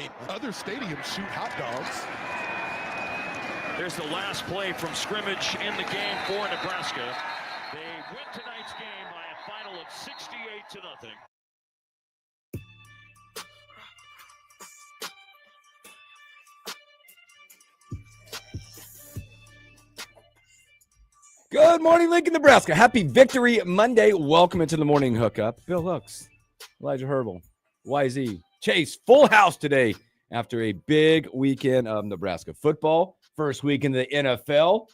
mean, other stadiums shoot hot dogs. There's the last play from scrimmage in the game for Nebraska. They win tonight's game by a final of 68-0. Good morning, Lincoln, Nebraska. Happy Victory Monday. Welcome into the morning hookup. Bill Hooks, Elijah Herbal, YZ, Chase, full house today after a big weekend of Nebraska football. First week in the NFL.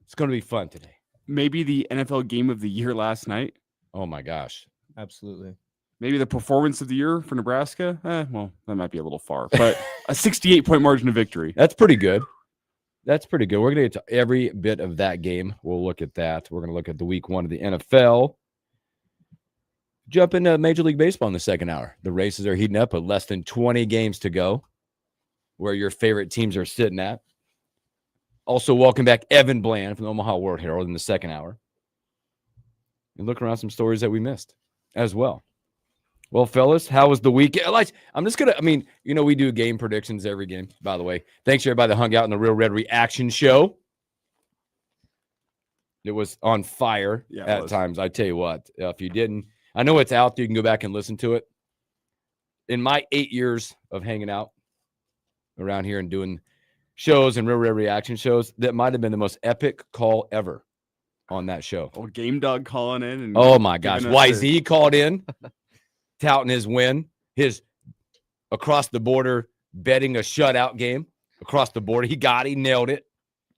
It's going to be fun today. Maybe the NFL game of the year last night. Oh, my gosh. Absolutely. Maybe the performance of the year for Nebraska. Well, that might be a little far, but a 68-point margin of victory. That's pretty good. That's pretty good. We're going to get to every bit of that game. We'll look at that. We're going to look at the week one of the NFL. Jump into Major League Baseball in the second hour. The races are heating up with less than 20 games to go, where your favorite teams are sitting at. Also, welcome back Evan Bland from the Omaha World Herald in the second hour. And look around some stories that we missed as well. Well, fellas, how was the weekend? I'm just going to, we do game predictions every game, by the way. Thanks to everybody that hung out in the Real Red Reaction Show. It was on fire at times. I tell you what, if you didn't, I know it's out there. You can go back and listen to it. In my 8 years of hanging out around here and doing shows and Real Red Reaction shows, that might have been the most epic call ever on that show. Oh, Game Dog calling in. And oh, my gosh. YZ called in. Touting his win, his across the border betting a shutout game across the border. He nailed it.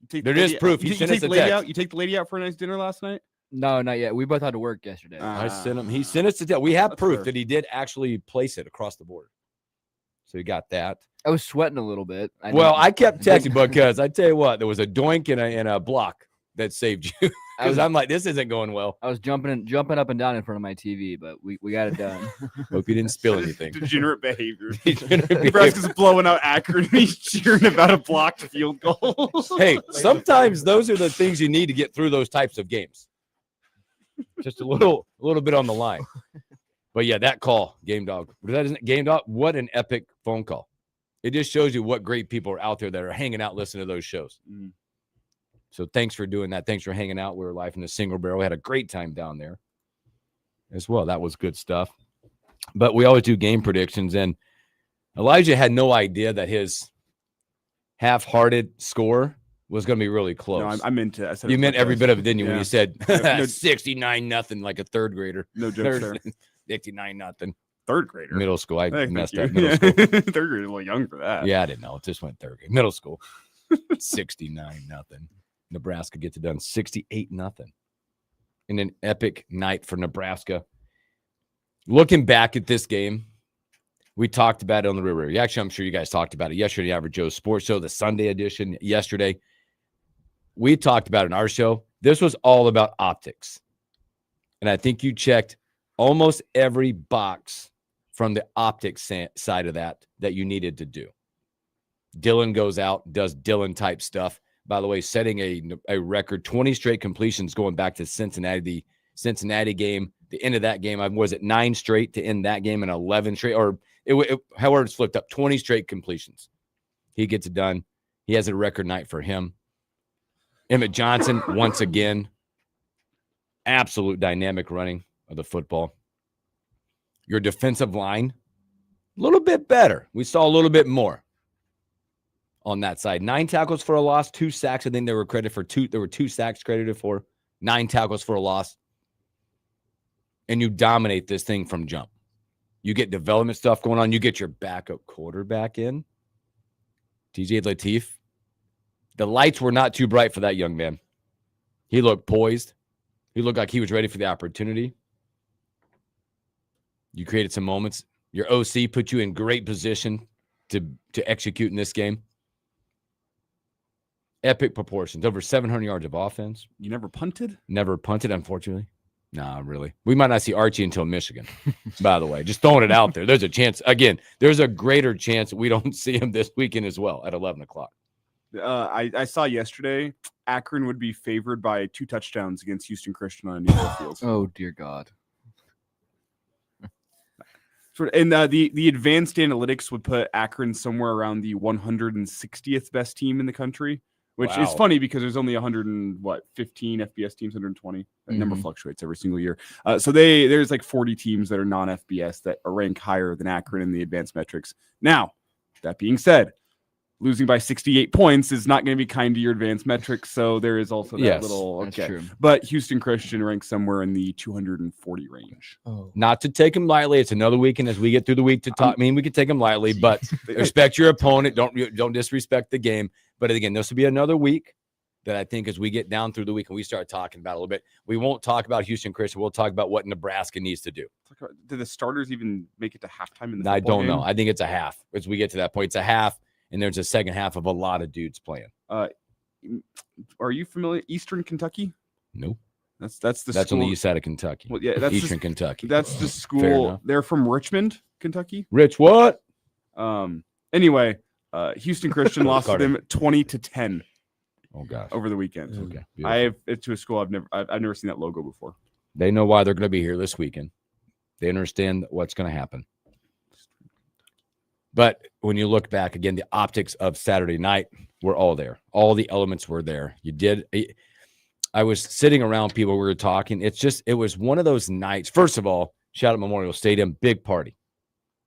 There is proof. He sent us a text. You take the lady out for a nice dinner last night? No, not yet. We both had to work yesterday. I sent him. He sent us a text. We have proof that he did actually place it across the border. So he got that. I was sweating a little bit. I kept texting because I tell you what, there was a doink and a block that saved you. Because I'm like, this isn't going well. I was jumping up and down in front of my TV, but we got it done. Hope you didn't spill anything. Degenerate behavior. Nebraska's blowing out Akron. He's cheering about a blocked field goal. Hey, sometimes those are the things you need to get through those types of games. Just a little bit on the line. But yeah, that call, Game Dog. That isn't Game Dog. What an epic phone call. It just shows you what great people are out there that are hanging out listening to those shows. Mm. So thanks for doing that. Thanks for hanging out. We were live in the Single Barrel. We had a great time down there as well. That was good stuff. But we always do game predictions. And Elijah had no idea that his half-hearted score was going to be really close. No, I meant to. I said you meant every bit of it, didn't you, when you said 69-0 like a third grader. No jokes there. 69-0. Third grader. Middle school. I messed up. Middle school. Third grader, a little young for that. Yeah, I didn't know. It just went third grade. Middle school. 69-0. Nebraska gets it done 68-0 in an epic night for Nebraska. Looking back at this game, we talked about it on the River. Actually, I'm sure you guys talked about it yesterday. Average Joe's Sports Show, the Sunday edition yesterday. We talked about it in our show. This was all about optics. And I think you checked almost every box from the optics side of that you needed to do. Dylan goes out, does Dylan type stuff. By the way, setting a record, 20 straight completions going back to Cincinnati, the Cincinnati game. The end of that game, was it 9 straight to end that game and 11 straight? Or however it's flipped up, 20 straight completions. He gets it done. He has a record night for him. Emmett Johnson, once again, absolute dynamic running of the football. Your defensive line, a little bit better. We saw a little bit more on that side. 9 tackles for a loss, 2 sacks. I think they were credited for 2. There were 2 sacks credited for. 9 tackles for a loss. And you dominate this thing from jump. You get development stuff going on. You get your backup quarterback in. TJ Lateef. The lights were not too bright for that young man. He looked poised. He looked like he was ready for the opportunity. You created some moments. Your OC put you in great position to execute in this game. Epic proportions. Over 700 yards of offense. You never punted? Never punted, unfortunately. Nah, really. We might not see Archie until Michigan, by the way. Just throwing it out there. There's a chance. Again, there's a greater chance we don't see him this weekend as well at 11 o'clock. I saw yesterday Akron would be favored by 2 touchdowns against Houston Christian on a neutral field. Oh, dear God. And the advanced analytics would put Akron somewhere around the 160th best team in the country, which is Wow. funny because there's only 15 FBS teams, 120. That number fluctuates every single year. So there's like 40 teams that are non-FBS that are ranked higher than Akron in the advanced metrics. Now, that being said, losing by 68 points is not going to be kind to your advanced metrics. So there is also that little, That's okay. true. But Houston Christian ranks somewhere in the 240 range. Oh. Not to take them lightly. It's another weekend as we get through the week to talk. I mean, we could take them lightly, but respect your opponent. Don't disrespect the game. But again, this will be another week that I think as we get down through the week and we start talking about it a little bit, we won't talk about Houston Christian. We'll talk about what Nebraska needs to do. Do the starters even make it to halftime in the I football don't game? know. I think it's a half as we get to that point. It's a half, and there's a second half of a lot of dudes playing. Are you familiar? Eastern Kentucky? Nope. That's on school. the east side of Kentucky. Well, yeah, that's Eastern Kentucky. That's the Fair school. enough. They're from Richmond, Kentucky. Rich, what? Anyway, Houston Christian lost to Carter. them 20-10 Oh gosh. over the weekend. Okay. I have it to a school I've never seen that logo before. They know why they're going to be here this weekend. They understand what's going to happen. But when you look back again, the optics of Saturday night were all there. All the elements were there. I was sitting around people. We were talking. It was one of those nights. First of all, shout out Memorial Stadium, big party.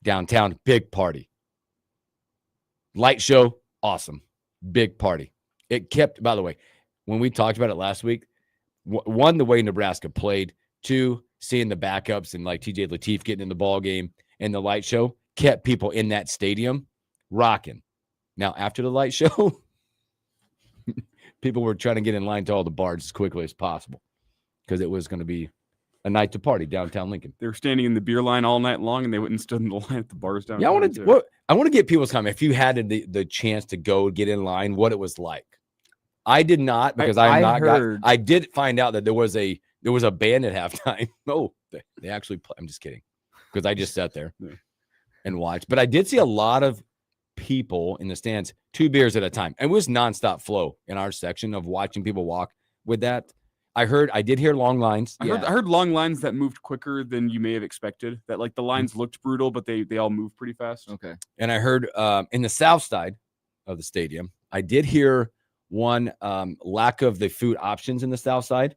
Downtown, big party. Light show, awesome. Big party. It kept, by the way, when we talked about it last week, one, the way Nebraska played. Two, seeing the backups and like TJ Lateef getting in the ball game and the light show kept people in that stadium rocking. Now, after the light show, people were trying to get in line to all the bars as quickly as possible because it was going to be a night to party downtown Lincoln. They were standing in the beer line all night long, and they went and stood in the line at the bars downtown. Yeah, I want to get people's comment. If you had the chance to go get in line, what it was like. I did not because I did find out that there was a band at halftime. Oh, they actually play. I'm just kidding because I just sat there and watched. But I did see a lot of people in the stands, 2 beers at a time. It was nonstop flow in our section of watching people walk with that. I did hear long lines. I heard long lines that moved quicker than you may have expected. That like the lines looked brutal, but they all moved pretty fast. Okay. And I heard in the south side of the stadium, I did hear one lack of the food options in the south side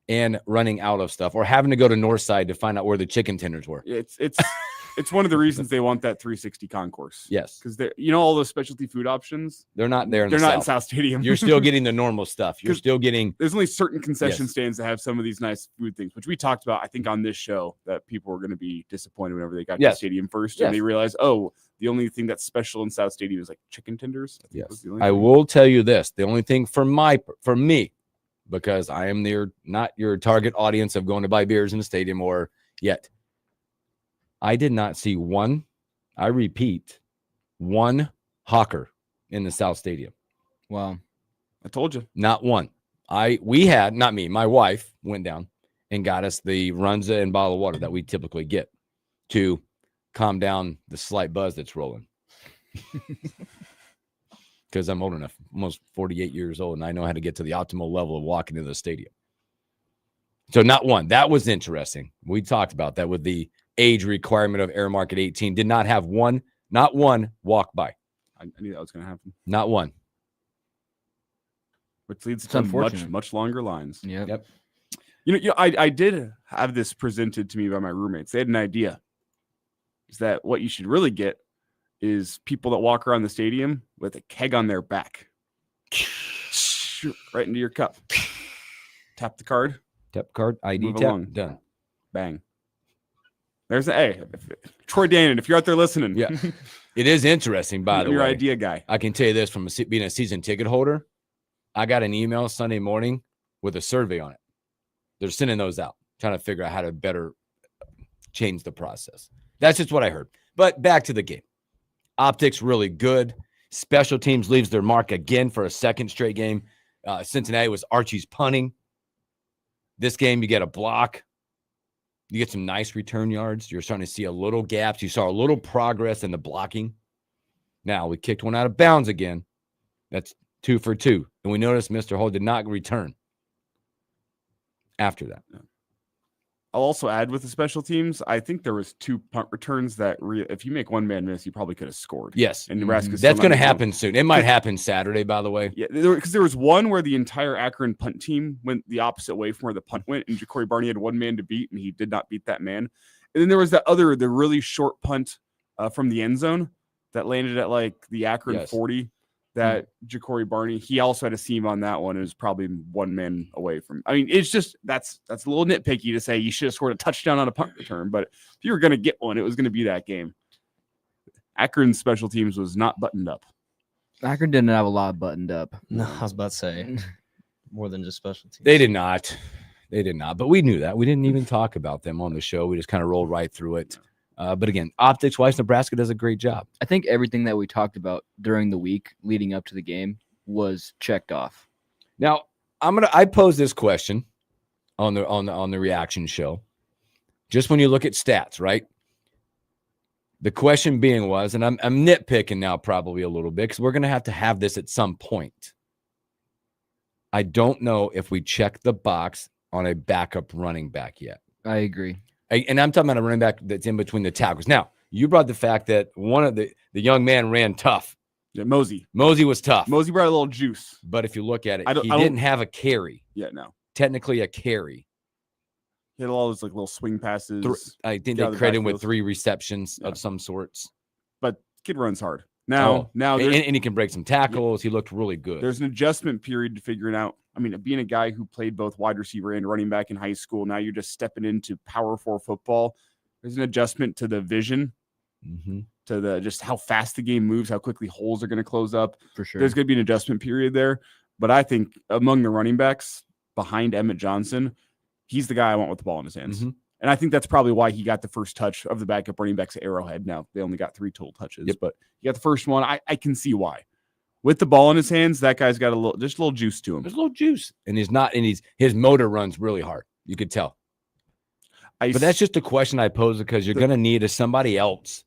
and running out of stuff or having to go to north side to find out where the chicken tenders were. It's one of the reasons they want that 360 concourse. Yes. Because all those specialty food options, they're not there. They're not in South Stadium. You're still getting the normal stuff. You're still getting. There's only certain concession stands that have some of these nice food things, which we talked about, I think, on this show, that people were going to be disappointed whenever they got to the stadium first. And they realized, the only thing that's special in South Stadium is like chicken tenders. Yes. I will tell you this. The only thing for me, because I am not your target audience of going to buy beers in the stadium or yet. I did not see one hawker in the South Stadium. Wow. I told you. Not one. Not me, my wife went down and got us the Runza and bottle of water that we typically get to calm down the slight buzz that's rolling. Because I'm old enough, almost 48 years old, and I know how to get to the optimal level of walking into the stadium. So not one. That was interesting. We talked about that with the age requirement of Air Market 18. Did not have not one walk by. I knew that was going to happen. Not one. Which leads to much longer lines. Yep. I did have this presented to me by my roommates. They had an idea. Is that what you should really get is people that walk around the stadium with a keg on their back. Right into your cup. Tap the card. ID Move tap. along. Done. Bang. There's Troy Dannon, if you're out there listening. Yeah. It is interesting, by the way. Your idea guy. I can tell you this from being a season ticket holder. I got an email Sunday morning with a survey on it. They're sending those out, trying to figure out how to better change the process. That's just what I heard. But back to the game. Optics really good. Special teams leaves their mark again for a second straight game. Cincinnati was Archie's punting. This game, you get a block. You get some nice return yards. You're starting to see a little gaps. You saw a little progress in the blocking. Now, we kicked one out of bounds again. That's 2 for 2. And we noticed Mr. Hull did not return after that. I'll also add with the special teams, I think there was 2 punt returns that if you make one man miss, you probably could have scored. Yes. And Nebraska's That's going to happen. happen soon. It might happen Saturday, by the way. Yeah, because there was one where the entire Akron punt team went the opposite way from where the punt went, and Ja'Cory Barney had one man to beat, and he did not beat that man. And then there was the really short punt from the end zone that landed at like the Akron 40. That Ja'Cory Barney, he also had a seam on that one. It was probably one man away from. I mean, it's just that's a little nitpicky to say you should have scored a touchdown on a punt return, but if you were going to get one, it was going to be that game. Akron's special teams was not buttoned up. Akron didn't have a lot buttoned up. No, I was about to say more than just special teams. They did not. But we knew that. We didn't even talk about them on the show. We just kind of rolled right through it. But again, optics-wise, Nebraska does a great job. I think everything that we talked about during the week leading up to the game was checked off. Now, I pose this question on the reaction show. Just when you look at stats, right? The question being was, and I'm nitpicking now probably a little bit because we're going to have this at some point. I don't know if we check the box on a backup running back yet. I agree. And I'm talking about a running back that's in between the tackles. Now, you brought the fact that one of the young man ran tough. Yeah, Mosey was tough. Mosey brought a little juice. But if you look at it, I he didn't have a carry. Yeah, no. Technically a carry. He had all those like little swing passes. I think they credited him with 3 receptions of some sorts. But kid runs hard. Now, and he can break some tackles. Yeah, he looked really good. There's an adjustment period to figure it out. I mean, being a guy who played both wide receiver and running back in high school, now you're just stepping into Power 4 football. There's an adjustment to the vision, to the just how fast the game moves, how quickly holes are going to close up. For sure. There's going to be an adjustment period there. But I think among the running backs behind Emmett Johnson, he's the guy I want with the ball in his hands. And I think that's probably why he got the first touch of the backup running backs at Arrowhead. Now, they only got 3 total touches, but he got the first one. I can see why. With the ball in his hands, that guy's got a little juice to him. There's a little juice. And his motor runs really hard. You could tell. But that's just a question I pose because you're going to need somebody else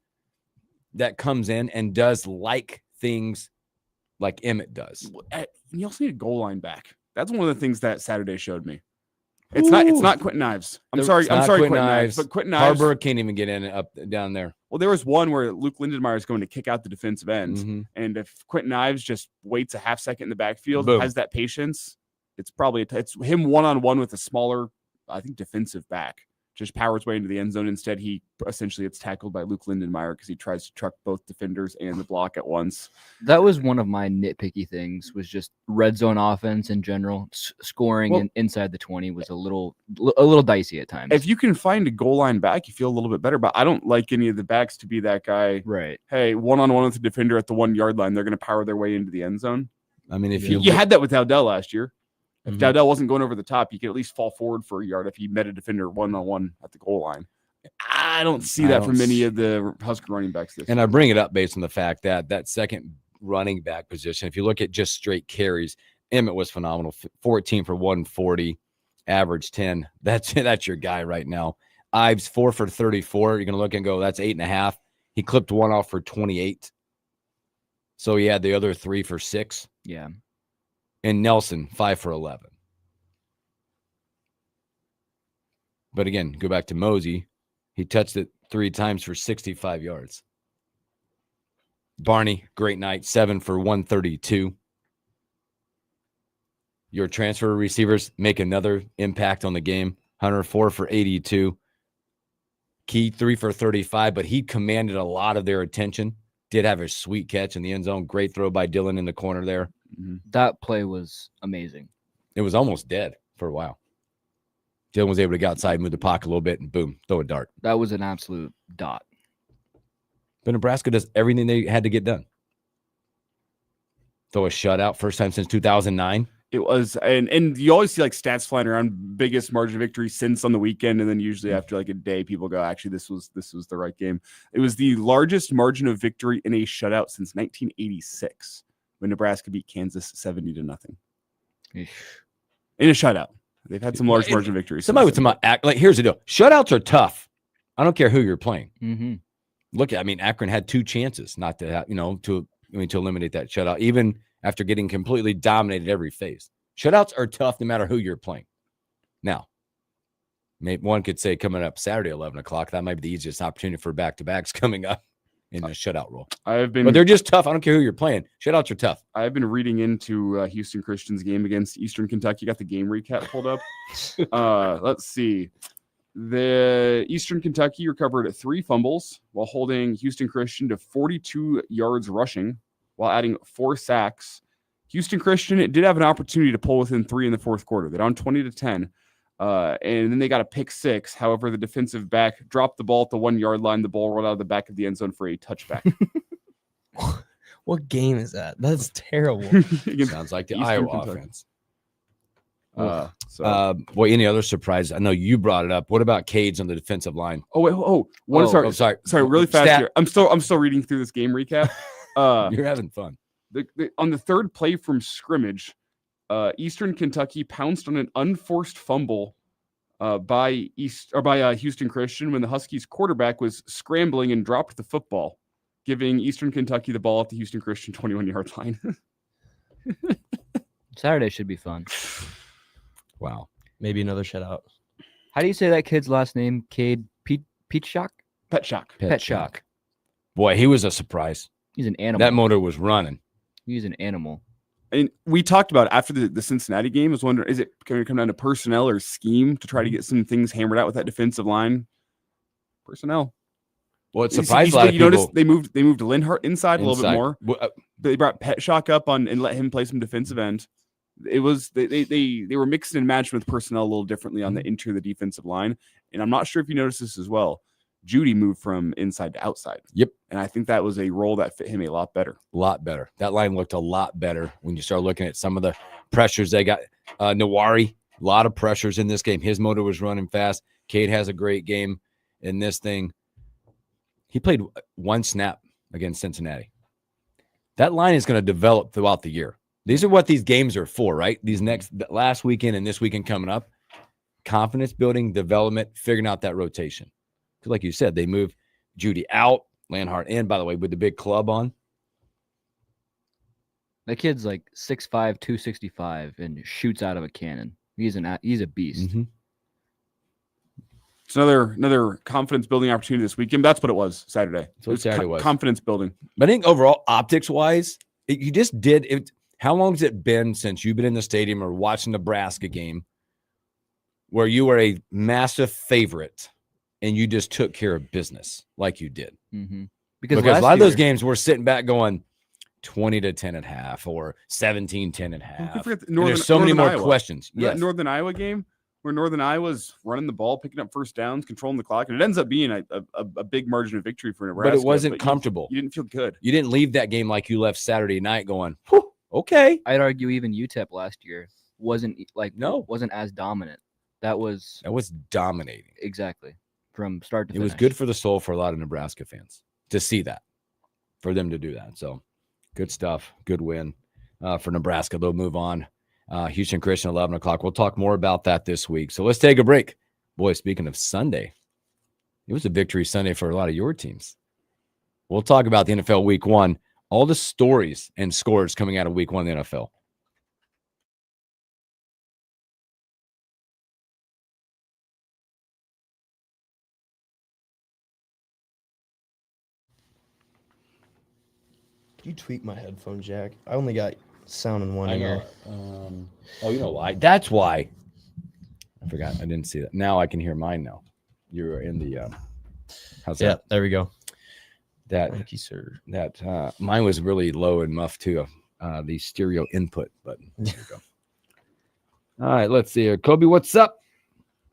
that comes in and does like things like Emmett does. You also need a goal line back. That's one of the things that Saturday showed me. It's not Quentin Ives. I'm sorry, Quentin Ives. But Quentin Ives. Harburg can't even get in up down there. Well, there was one where Luke Lindenmeyer is going to kick out the defensive end. And if Quentin Ives just waits a half second in the backfield, has that patience, it's probably it's him one-on-one with a smaller, I think, defensive back. Just powers way into the end zone. Instead, he essentially gets tackled by Luke Lindenmeyer because he tries to truck both defenders and the block at once. That was one of my nitpicky things, was just red zone offense in general. Scoring inside the 20 was a little dicey at times. If you can find a goal line back, you feel a little bit better. But I don't like any of the backs to be that guy. Right. Hey, one-on-one with the defender at the 1 yard line, they're going to power their way into the end zone. I mean, if you had that with Dowdell last year. If Dowdell wasn't going over the top, he could at least fall forward for a yard if he met a defender one-on-one at the goal line. I don't see that from many of the Husker running backs this year. I bring it up based on the fact that second running back position, if you look at just straight carries, Emmett was phenomenal. 14 for 140, average 10. That's your guy right now. Ives 4 for 34. You're going to look and go, that's 8.5. He clipped one off for 28. So he had the other 3 for 6. Yeah. And Nelson, 5 for 11. But again, go back to Mosey. He touched it 3 times for 65 yards. Barney, great night, 7 for 132. Your transfer receivers make another impact on the game. Hunter, 4 for 82. Key, 3 for 35, but he commanded a lot of their attention. Did have a sweet catch in the end zone. Great throw by Dylan in the corner there. That play was amazing. It was almost dead for a while. Dylan was able to get outside, move the pocket a little bit, and boom, throw a dart. That was an absolute dot. But Nebraska does everything they had to get done. Throw a shutout, first time since 2009. It was, and you always see like stats flying around, biggest margin of victory since on the weekend, and then usually after like a day, people go, actually, this was the right game. It was the largest margin of victory in a shutout since 1986 when Nebraska beat Kansas 70-0 in a shutout. They've had some large margin victories. Somebody was talking about here's the deal: shutouts are tough. I don't care who you're playing. Look, I mean, Akron had 2 chances not to have, to eliminate that shutout, even after getting completely dominated every phase. Shutouts are tough no matter who you're playing. Now, Maybe one could say coming up Saturday, 11 o'clock, that might be the easiest opportunity for back-to-backs coming up in a shutout role. But they're just tough. I don't care who you're playing. Shutouts are tough. I've been reading into Houston Christian's game against Eastern Kentucky. Got the game recap pulled up. Let's see. The Eastern Kentucky recovered 3 fumbles while holding Houston Christian to 42 yards rushing while adding 4 sacks. Houston Christian did have an opportunity to pull within 3 in the fourth quarter. They're down 20-10. And then they got a pick 6. However, the defensive back dropped the ball at the 1 yard line. The ball rolled out of the back of the end zone for a touchback. What game is that? That's terrible. Sounds like the Eastern Iowa Kentucky. offense. So Well, any other surprise? I know you brought it up. What about Cades on the defensive line? sorry, really fast Stat. here. I'm still reading through this game recap. You're having fun. On the third play from scrimmage, Eastern Kentucky pounced on an unforced fumble by Houston Christian when the Huskies quarterback was scrambling and dropped the football, giving Eastern Kentucky the ball at the Houston Christian 21-yard line. Saturday should be fun. Wow. Maybe another shutout. How do you say that kid's last name? Cade Petchock? Petchock. Boy, he was a surprise. He's an animal. That motor was running. He's an animal. And we talked about after the Cincinnati game, I was wondering, is it going to come down to personnel or scheme to try to get some things hammered out with that defensive line? Personnel. Well, it surprised a lot of people. Notice they moved Linhart inside a little bit more. Well, They brought Petchock up and let him play some defensive end. It was they were mixing and matching with personnel a little differently on the interior of the defensive line. And I'm not sure if you noticed this as well. Judy moved from inside to outside. Yep. And I think that was a role that fit him a lot better. A lot better. That line looked a lot better when you start looking at some of the pressures they got. Nawari, a lot of pressures in this game. His motor was running fast. Cade has a great game in this thing. He played 1 snap against Cincinnati. That line is going to develop throughout the year. These are what these games are for, right? Last weekend and this weekend coming up. Confidence building, development, figuring out that rotation. Because like you said, they moved Judy out, Linhart in, by the way, with the big club on. That kid's like 6'5", 265, and shoots out of a cannon. He's a beast. Mm-hmm. It's another confidence building opportunity this weekend. That's what it was Saturday. That's what Saturday was. Confidence building. But I think overall, optics wise, you just did it. How long has it been since you've been in the stadium or watching the Nebraska game where you were a massive favorite and you just took care of business like you did? Mm-hmm. Because a lot of those games we're sitting back going 20-10 at half or 17-10 at half. There's so many more questions. Yes. That Northern Iowa game where Northern Iowa's running the ball, picking up first downs, controlling the clock, and it ends up being a big margin of victory for Nebraska. But it wasn't comfortable. You didn't feel good. You didn't leave that game like you left Saturday night going, whew, okay. I'd argue even UTEP last year wasn't as dominant. That was dominating. Exactly. From start to finish. It was good for the soul for a lot of Nebraska fans to see that, for them to do that. So good stuff. Good win for Nebraska. They'll move on. Houston Christian, 11 o'clock. We'll talk more about that this week. So let's take a break. Boy, speaking of Sunday, it was a victory Sunday for a lot of your teams. We'll talk about the NFL Week 1, all the stories and scores coming out of Week 1 in the NFL. You tweak my headphone jack. I only got sound in one ear. You know why? That's why. I forgot. I didn't see that. Now I can hear mine now. You're in the how's that? There we go. Thank you, sir. That mine was really low and muffed too. The stereo input button. There you go. All right, let's see here. Kobe, what's up?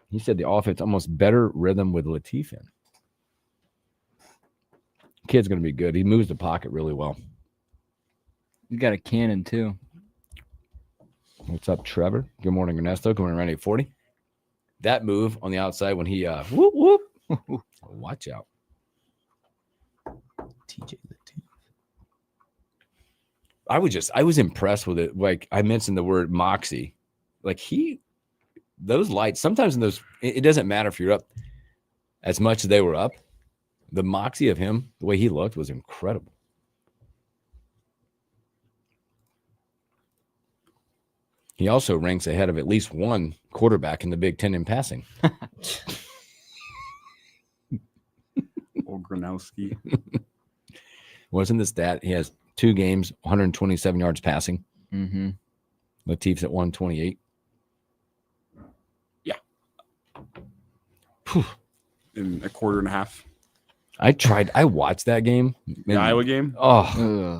He said the offense almost better rhythm with Latif in. Kid's gonna be good. He moves the pocket really well. You got a cannon too. What's up, Trevor? Good morning, Ernesto. Coming around 840. That move on the outside when he whoop whoop. Watch out. TJ Latif. I was impressed with it. Like I mentioned the word moxie. Like those lights, sometimes in those, it doesn't matter if you're up as much as they were up. The moxie of him, the way he looked was incredible. He also ranks ahead of at least one quarterback in the Big Ten in passing. Old Gronowski. Wasn't the stat? He has 2 games, 127 yards passing. Mm-hmm. Latif's at 128. Yeah. Whew. In a quarter and a half. I watched that game. The Iowa game? Oh,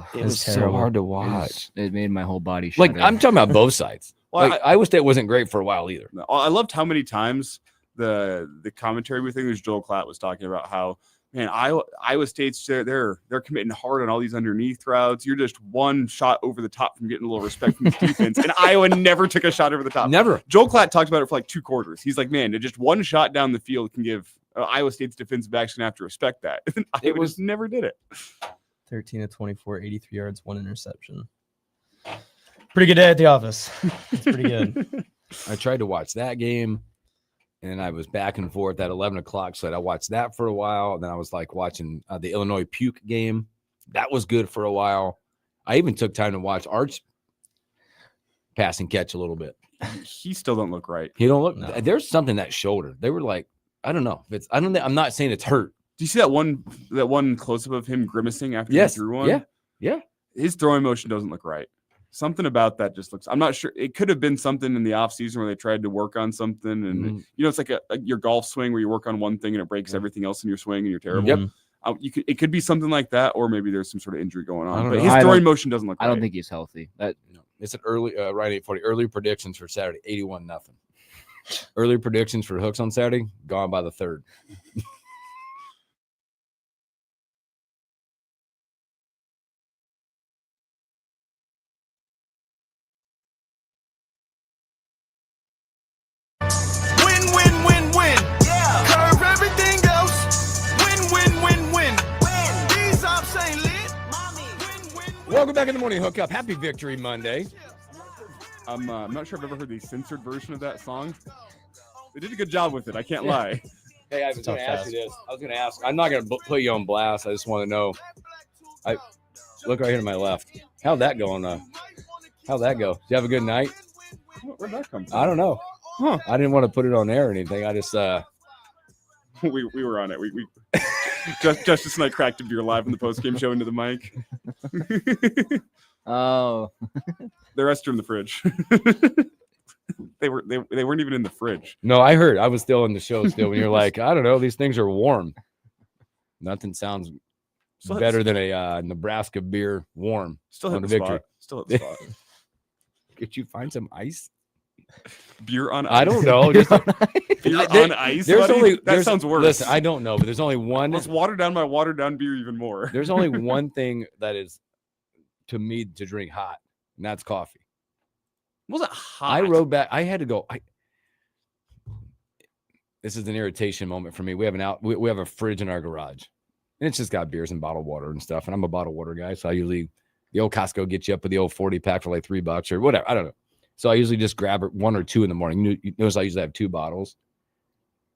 Ugh. it was so terrible. hard to It watch. made my whole body shudder. Like, I'm talking about both sides. Well, Like, Iowa State wasn't great for a while either. I loved how many times the commentary we think was Joel Klatt was talking about how, man, Iowa State's they're committing hard on all these underneath routes. You're just one shot over the top from getting a little respect from the defense, and Iowa never took a shot over the top. Never. Joel Klatt talked about it for like 2 quarters. He's like, man, just one shot down the field can give Iowa State's defensive backs gonna have to respect that. And Iowa just never did it. 13 of 24, 83 yards, 1 interception. Pretty good day at the office. It's pretty good. I tried to watch that game, and I was back and forth at 11 o'clock. So I watched that for a while. And then I was like watching the Illinois Puke game. That was good for a while. I even took time to watch Arch pass and catch a little bit. He still don't look right. He don't look. No. There's something that shoulder. They were like, I don't know. If it's. I don't. I'm not saying it's hurt. Do you see that one close up of him grimacing after Yes. he threw one? Yeah. Yeah. His throwing motion doesn't look right. Something about that just looks. I'm not sure. It could have been something in the offseason where they tried to work on something, and Mhm. it's like your golf swing where you work on one thing and it breaks everything else in your swing and you're terrible. Yep. It could be something like that, or maybe there's some sort of injury going I on. don't But know. his I throwing don't- motion doesn't look. I don't right. think he's healthy. That No. It's an early Ryan 840 early predictions for Saturday 81-0. Early predictions for Hooks on Saturday gone by the third. Win, win, win, win. Yeah. Curve everything else. Win, win, win, win. Win. These ops ain't lit. Mommy. Win, win, win. Welcome back in the morning Hookup. Happy Victory Monday. I'm not sure I've ever heard the censored version of that song. They did a good job with it. I can't lie. Hey, I was Tough going to ask you task. this. I was going to ask. I'm not going to put you on blast. I just want to know. I look right here to my left. How'd that go? How'd that go? Did you have a good night? Where'd that come from? I don't know. Huh. I didn't want to put it on air or anything. I just we were on it. We Justice and I cracked a beer live in the post game show into the mic. oh The rest are in the fridge. They weren't even in the fridge. no. I heard. I was still in the show still when you're like, I don't know. These things are warm. Nothing sounds So better than a Nebraska beer warm. Still on hit the the victory. spot. Still hit the spot. Could you find some ice? Beer on ice. I don't know. Just, Beer There- on ice. there's buddy? only that there's- sounds worse. Listen, I don't know, but there's only one. Let's water down my watered down beer even more. There's only one thing that is to me to drink hot, and that's coffee. Was it hot? I rode back. I had to go. This is an irritation moment for me. We have we have a fridge in our garage, and it's just got beers and bottled water and stuff. And I'm a bottled water guy, so I usually the old Costco gets you up with the old 40 pack for like $3 or whatever. I don't know. So I usually just grab 1 or 2 in the morning. You notice I usually have 2 bottles.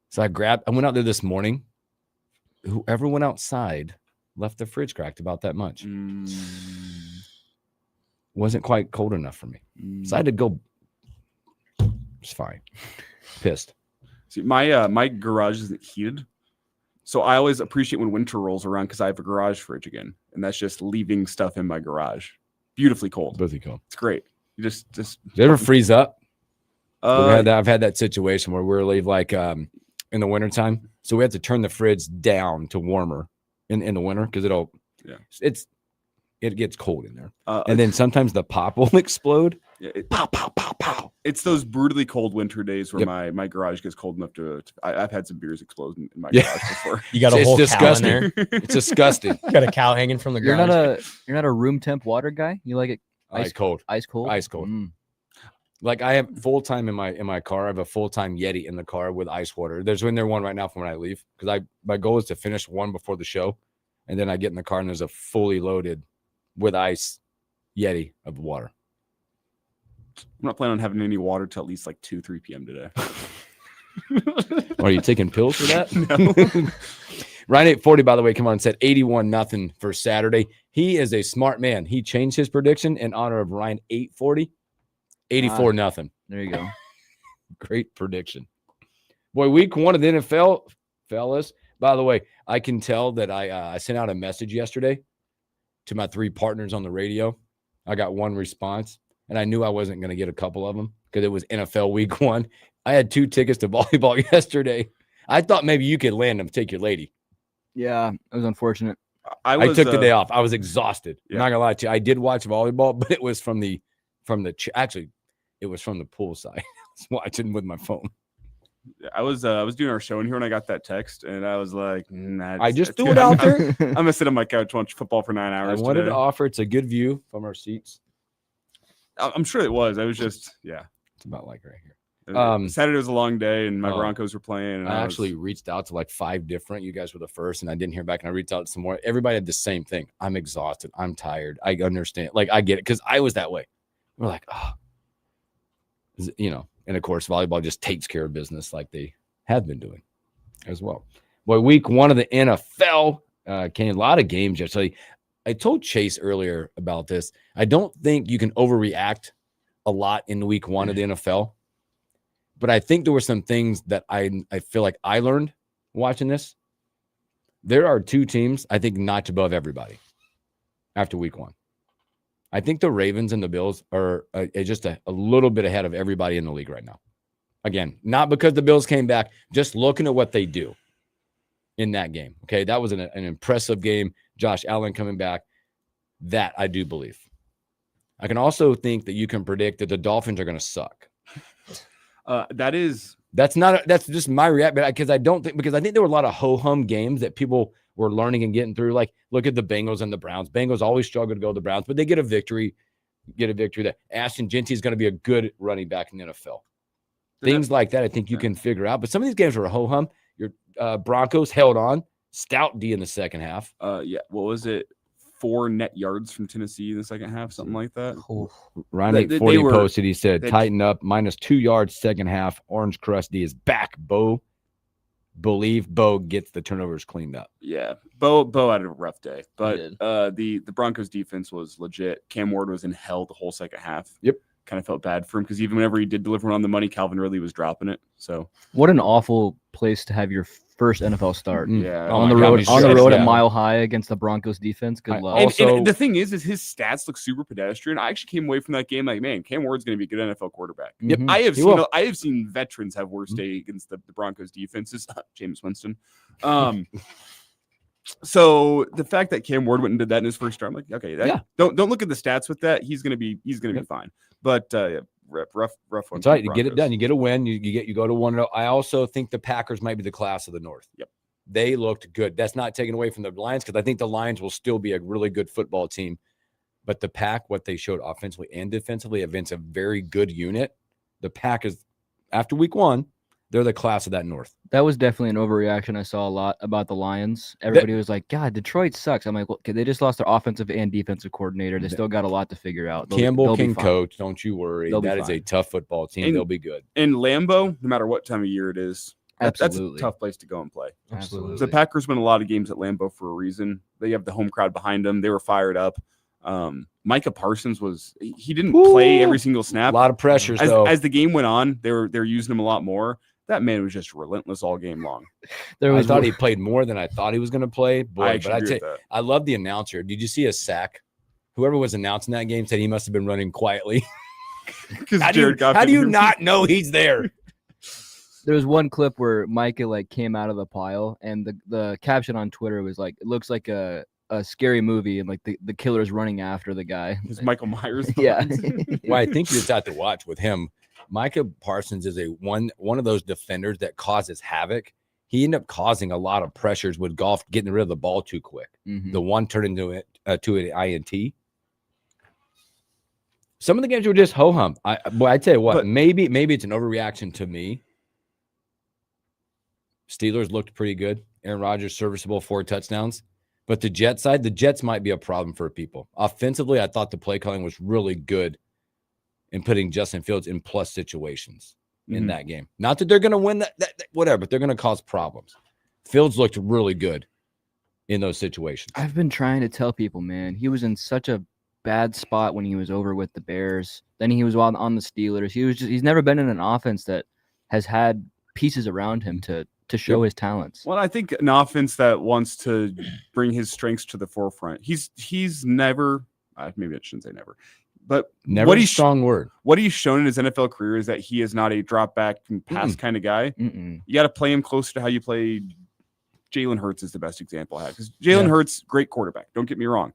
So I went out there this morning. Whoever went outside left the fridge cracked about that much. Wasn't quite cold enough for me. So I had to go. It's fine. Pissed. See, my garage isn't heated, so I always appreciate when winter rolls around because I have a garage fridge again, and that's just leaving stuff in my garage. Beautifully cold. Both cold. It's great. You just Did it ever freeze up? uh, I've had that situation where we're like in the wintertime. So we have to turn the fridge down to warmer in the winter because it gets cold in there. And then sometimes the pop will explode. Pow, pow, pow, pow. It's those brutally cold winter days where Yep. my garage gets cold enough I've had some beers explode in my Yeah. garage before. You got a It's whole disgusting. cow in there. It's disgusting. You got a cow hanging from the you're garage. not a room temp water guy. You like it Ice cold. ice cold? Ice cold. Mm. Like I have full time in my car. I have a full time Yeti in the car with ice water. There's in there one right now from when I leave because my goal is to finish one before the show, and then I get in the car and there's a fully loaded with ice Yeti of water. I'm not planning on having any water till at least like 2-3 p.m. today. Are you taking pills for that? No. Ryan 840, by the way, come on and said 81-0 for Saturday. He is a smart man. He changed his prediction in honor of Ryan 840. 84-0. There you go. Great prediction. Boy, week 1 of the NFL, fellas. By the way, I can tell that I sent out a message yesterday to my 3 partners on the radio. I got 1 response, and I knew I wasn't going to get a couple of them because it was NFL week 1. I had 2 tickets to volleyball yesterday. I thought maybe you could land them, take your lady. Yeah, it was unfortunate. I took the day off. I was exhausted. I'm not gonna lie to you. I did watch volleyball, but it was from the actually, it was from the pool side. I was watching with my phone. I was doing our show in here when I got that text, and I was like, I just threw it out there. I'm gonna sit on my couch watch football for 9 hours. I wanted today. to offer. It's a good view from our seats. I'm sure it was. I was just It's about like right here. Saturday was a long day, and my Broncos were playing. And I actually reached out to like 5 different. You guys were the first, and I didn't hear back. And I reached out to some more. Everybody had the same thing. I'm exhausted. I'm tired. I understand. Like I get it because I was that way. We're like, oh, and of course, volleyball just takes care of business like they have been doing as well. Boy, week 1 of the NFL came a lot of games yesterday. I told Chase earlier about this. I don't think you can overreact a lot in week 1 of the NFL. But I think there were some things that I feel like I learned watching this. There are 2 teams, I think, notch above everybody after week 1. I think the Ravens and the Bills are just a little bit ahead of everybody in the league right now. Again, not because the Bills came back, just looking at what they do in that game. Okay, that was an impressive game. Josh Allen coming back. That I do believe. I can also think that you can predict that the Dolphins are going to suck. That's just my reaction because I think there were a lot of ho-hum games that people were learning and getting through. Like, look at the Bengals and the Browns. Bengals always struggle to go to the Browns, but they get a victory. That Ashton Genty is going to be a good running back in the NFL. Things like that, I think you can figure out. But some of these games were a ho-hum. Your Broncos held on. Stout D in the second half. What was it? 4 net yards from Tennessee in the second half, something like that. Ryan 840 posted. He said, "Tighten up. -2 yards second half. Orange Crust D is back. Believe Bo gets the turnovers cleaned up." Yeah, Bo had a rough day, but the Broncos defense was legit. Cam Ward was in hell the whole second half. Yep. Kind of felt bad for him because even whenever he did deliver on the money, Calvin Ridley was dropping it. So what an awful place to have your first NFL start. Yeah, on the road at Mile High against the Broncos defense. Good luck. And the thing is his stats look super pedestrian. I actually came away from that game like, man, Cam Ward's going to be a good NFL quarterback. Yep. I have seen veterans have worse day against the Broncos defenses. James Winston. So the fact that Cam Ward went and did that in his first start, I'm like, okay, don't look at the stats with that. He's gonna be fine. But rough one. That's right. You get it done. You get a win. You go to 1-0. I also think the Packers might be the class of the North. Yep. They looked good. That's not taken away from the Lions because I think the Lions will still be a really good football team. But the Pack, what they showed offensively and defensively, against a very good unit. The Pack is, after week 1, they're the class of that North. That was definitely an overreaction. I saw a lot about the Lions. Everybody was like, God, Detroit sucks. I'm like, well, okay, they just lost their offensive and defensive coordinator. They still got a lot to figure out. Campbell can coach. Don't you worry. That is a tough football team. They'll be good. And Lambeau, no matter what time of year it is, that's a tough place to go and play. Absolutely. The Packers win a lot of games at Lambeau for a reason. They have the home crowd behind them. They were fired up. Micah Parsons he didn't play every single snap. A lot of pressures, as the game went on, they're using him a lot more. That man was just relentless all game long. I thought he played more than I thought he was going to play. Boy, but I love the announcer. Did you see a sack? Whoever was announcing that game said he must have been running quietly. How do you not know he's there? There was one clip where Micah came out of the pile, and the caption on Twitter was like, "It looks like a scary movie, and the killer's running after the guy." It's Michael Myers. Yeah. Well, I think you just have to watch with him. Micah Parsons is one of those defenders that causes havoc. He ended up causing a lot of pressures with Goff getting rid of the ball too quick. Mm-hmm. The one turned into an INT. Some of the games were just ho-hum. I tell you what, maybe it's an overreaction to me. Steelers looked pretty good. Aaron Rodgers serviceable, 4 touchdowns. But the Jets might be a problem for people. Offensively, I thought the play calling was really good in putting Justin Fields in plus situations in that game. Not that they're going to win that whatever, but they're going to cause problems. Fields looked really good in those situations. I've been trying to tell people, man, he was in such a bad spot when he was over with the Bears. Then he was on the Steelers. He's never been in an offense that has had pieces around him to show his talents. Well, I think an offense that wants to bring his strengths to the forefront. He's never, maybe I shouldn't say never, but Never a strong word. What he's shown in his NFL career is that he is not a drop back and pass kind of guy. Mm-mm. You got to play him closer to how you play. Jalen Hurts is the best example I have, because Jalen Hurts, great quarterback. Don't get me wrong.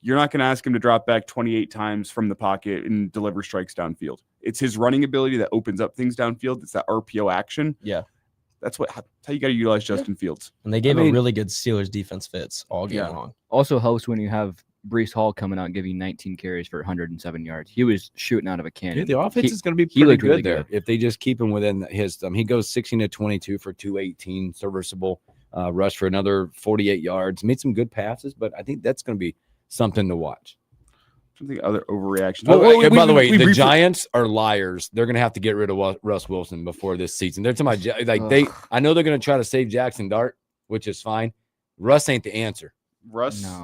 You're not going to ask him to drop back 28 times from the pocket and deliver strikes downfield. It's his running ability that opens up things downfield. It's that RPO action. Yeah. That's how you got to utilize Justin Fields. And they gave a really good Steelers defense fits all game long. Also helps when you have Breece Hall coming out and giving 19 carries for 107 yards. He was shooting out of a cannon. Yeah, the offense is going to be pretty good there if they just keep him within his. He goes 16 to 22 for 218, serviceable. Rush for another 48 yards. Made some good passes, but I think that's going to be something to watch. Something other overreactions. By the way, the Giants are liars. They're going to have to get rid of Russ Wilson before this season. They're talking about I know they're going to try to save Jackson Dart, which is fine. Russ ain't the answer.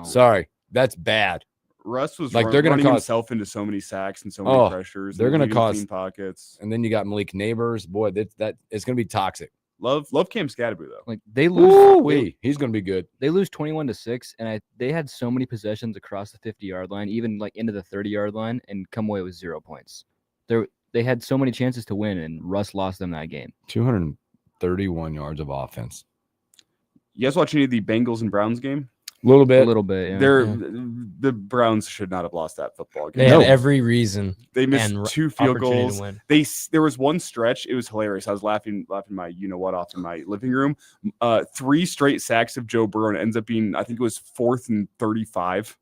Sorry, that's bad. Russ was they're going to running himself into so many sacks and so many pressures. They're going to cause clean pockets. And then you got Malik Neighbors. Boy, that it's going to be toxic. Love Cam Scatterby though. Like they lose, he's going to be good. They lose 21-6, and they had so many possessions across the 50-yard line, even like into the 30-yard line, and come away with 0 points. They had so many chances to win, and Russ lost them that game. 231 yards of offense. You guys watch any of the Bengals and Browns game? A little bit. Yeah. The Browns should not have lost that football game. They had every reason. They missed 2 field goals. There was one stretch. It was hilarious. I was laughing my off in my living room. 3 straight sacks of Joe Burrow, and it ends up being, I think it was 4th and 35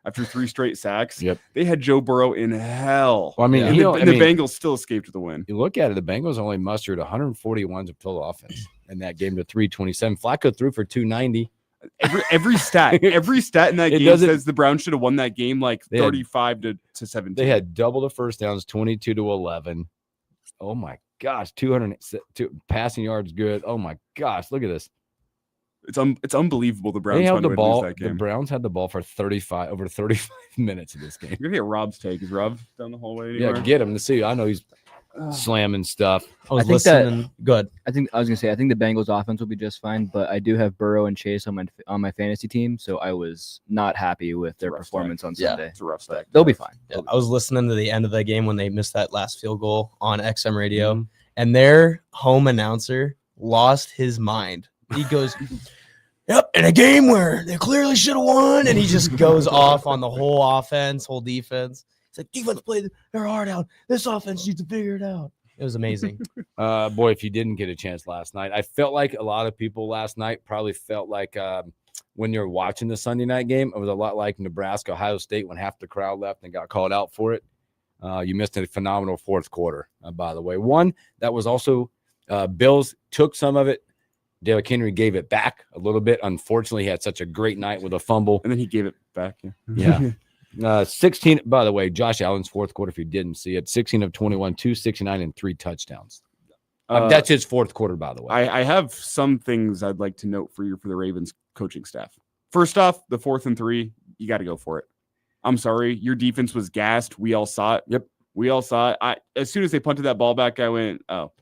after 3 straight sacks. Yep. They had Joe Burrow in hell. Well, the Bengals still escaped with the win. You look at it, the Bengals only mustered 141 of total offense in that game to 327. Flacco threw for 290. Every stat in that game says the Browns should have won that game 35 to 17. They had double the first downs, 22 to 11. Oh my gosh, 202 passing yards good. Oh my gosh, look at this. It's unbelievable. The Browns held the ball. That game. The Browns had the ball for over 35 minutes of this game. You're gonna get Rob's take. Is Rob down the hallway anywhere? Yeah, get him to see. I know he's slamming stuff. I was listening. Good. I think the Bengals offense will be just fine, but I do have Burrow and Chase on my fantasy team, so I was not happy with their performance on Sunday. It's a rough stack. They'll be fine. Yeah, I was listening to the end of the game when they missed that last field goal on XM radio, and their home announcer lost his mind. He goes, "Yep, in a game where they clearly should have won," and he just goes off on the whole offense, whole defense. It's like, defense played their heart out. This offense needs to figure it out. It was amazing. Boy, if you didn't get a chance last night, I felt like a lot of people last night probably felt like when you're watching the Sunday night game, it was a lot like Nebraska, Ohio State, when half the crowd left and got called out for it. You missed a phenomenal fourth quarter, by the way. One, that was also Bills took some of it. Derrick Henry gave it back a little bit. Unfortunately, he had such a great night with a fumble. And then he gave it back. Yeah. 16, by the way, Josh Allen's fourth quarter, if you didn't see it, 16 of 21, 269 and 3 touchdowns. That's his fourth quarter, by the way. I have some things I'd like to note for the Ravens coaching staff. First off, the 4th and 3, you got to go for it. I'm sorry, your defense was gassed. We all saw it. Yep. We all saw it. As soon as they punted that ball back, I went, oh,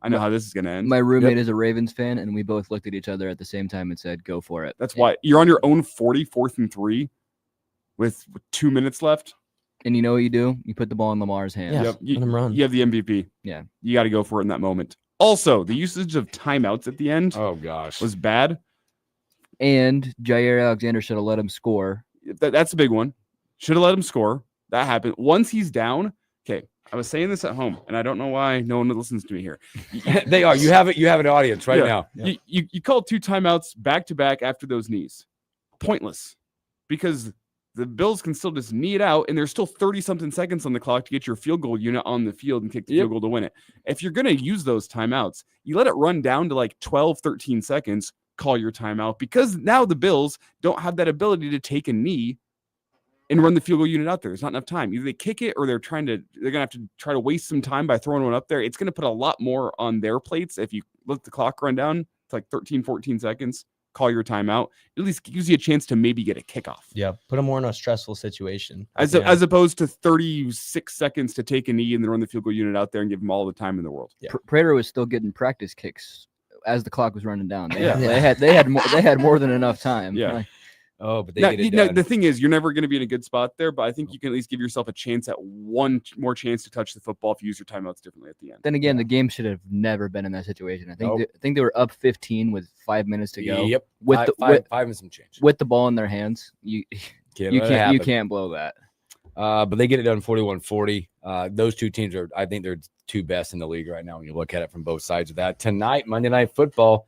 I know how this is going to end. My roommate is a Ravens fan, and we both looked at each other at the same time and said, go for it. That's why you're on your own 4th and 3 with 2 minutes left. And you know what you do? You put the ball in Lamar's hands. Yeah, let him run. You have the MVP. Yeah. You got to go for it in that moment. Also, the usage of timeouts at the end was bad. And Jair Alexander should have let him score. That's a big one. Should have let him score. That happened. Once he's down, okay, I was saying this at home, and I don't know why no one listens to me here. They are. You have an audience right now. Yeah. You called 2 timeouts back-to-back after those knees. Pointless. Because the Bills can still just knee it out, and there's still 30-something seconds on the clock to get your field goal unit on the field and kick the field goal to win it. If you're going to use those timeouts, you let it run down to like 12, 13 seconds, call your timeout, because now the Bills don't have that ability to take a knee and run the field goal unit out there. There's not enough time. Either they kick it or they're going to have to try to waste some time by throwing one up there. It's going to put a lot more on their plates if you let the clock run down to like 13, 14 seconds. call your timeout, at least gives you a chance to maybe get a kickoff. Yeah, put them more in a stressful situation. As opposed to 36 seconds to take a knee and then run the field goal unit out there and give them all the time in the world. Yeah. Prater was still getting practice kicks as the clock was running down. They, Yeah. they had more than enough time. Yeah. Like, Oh, but they Now, get it done. the thing is, you're never going to be in a good spot there, but I think you can at least give yourself a chance at one more chance to touch the football if you use your timeouts differently at the end. then again, the game should have never been in that situation. I think Nope. I think they were up 15 with 5 minutes to go. Yep. With Five and some change. with the ball in their hands, you Can't let it you happen. can't blow that. But they get it done 41-40. Those two teams I think they're two best in the league right now when you look at it from both sides of that. Tonight, Monday Night Football,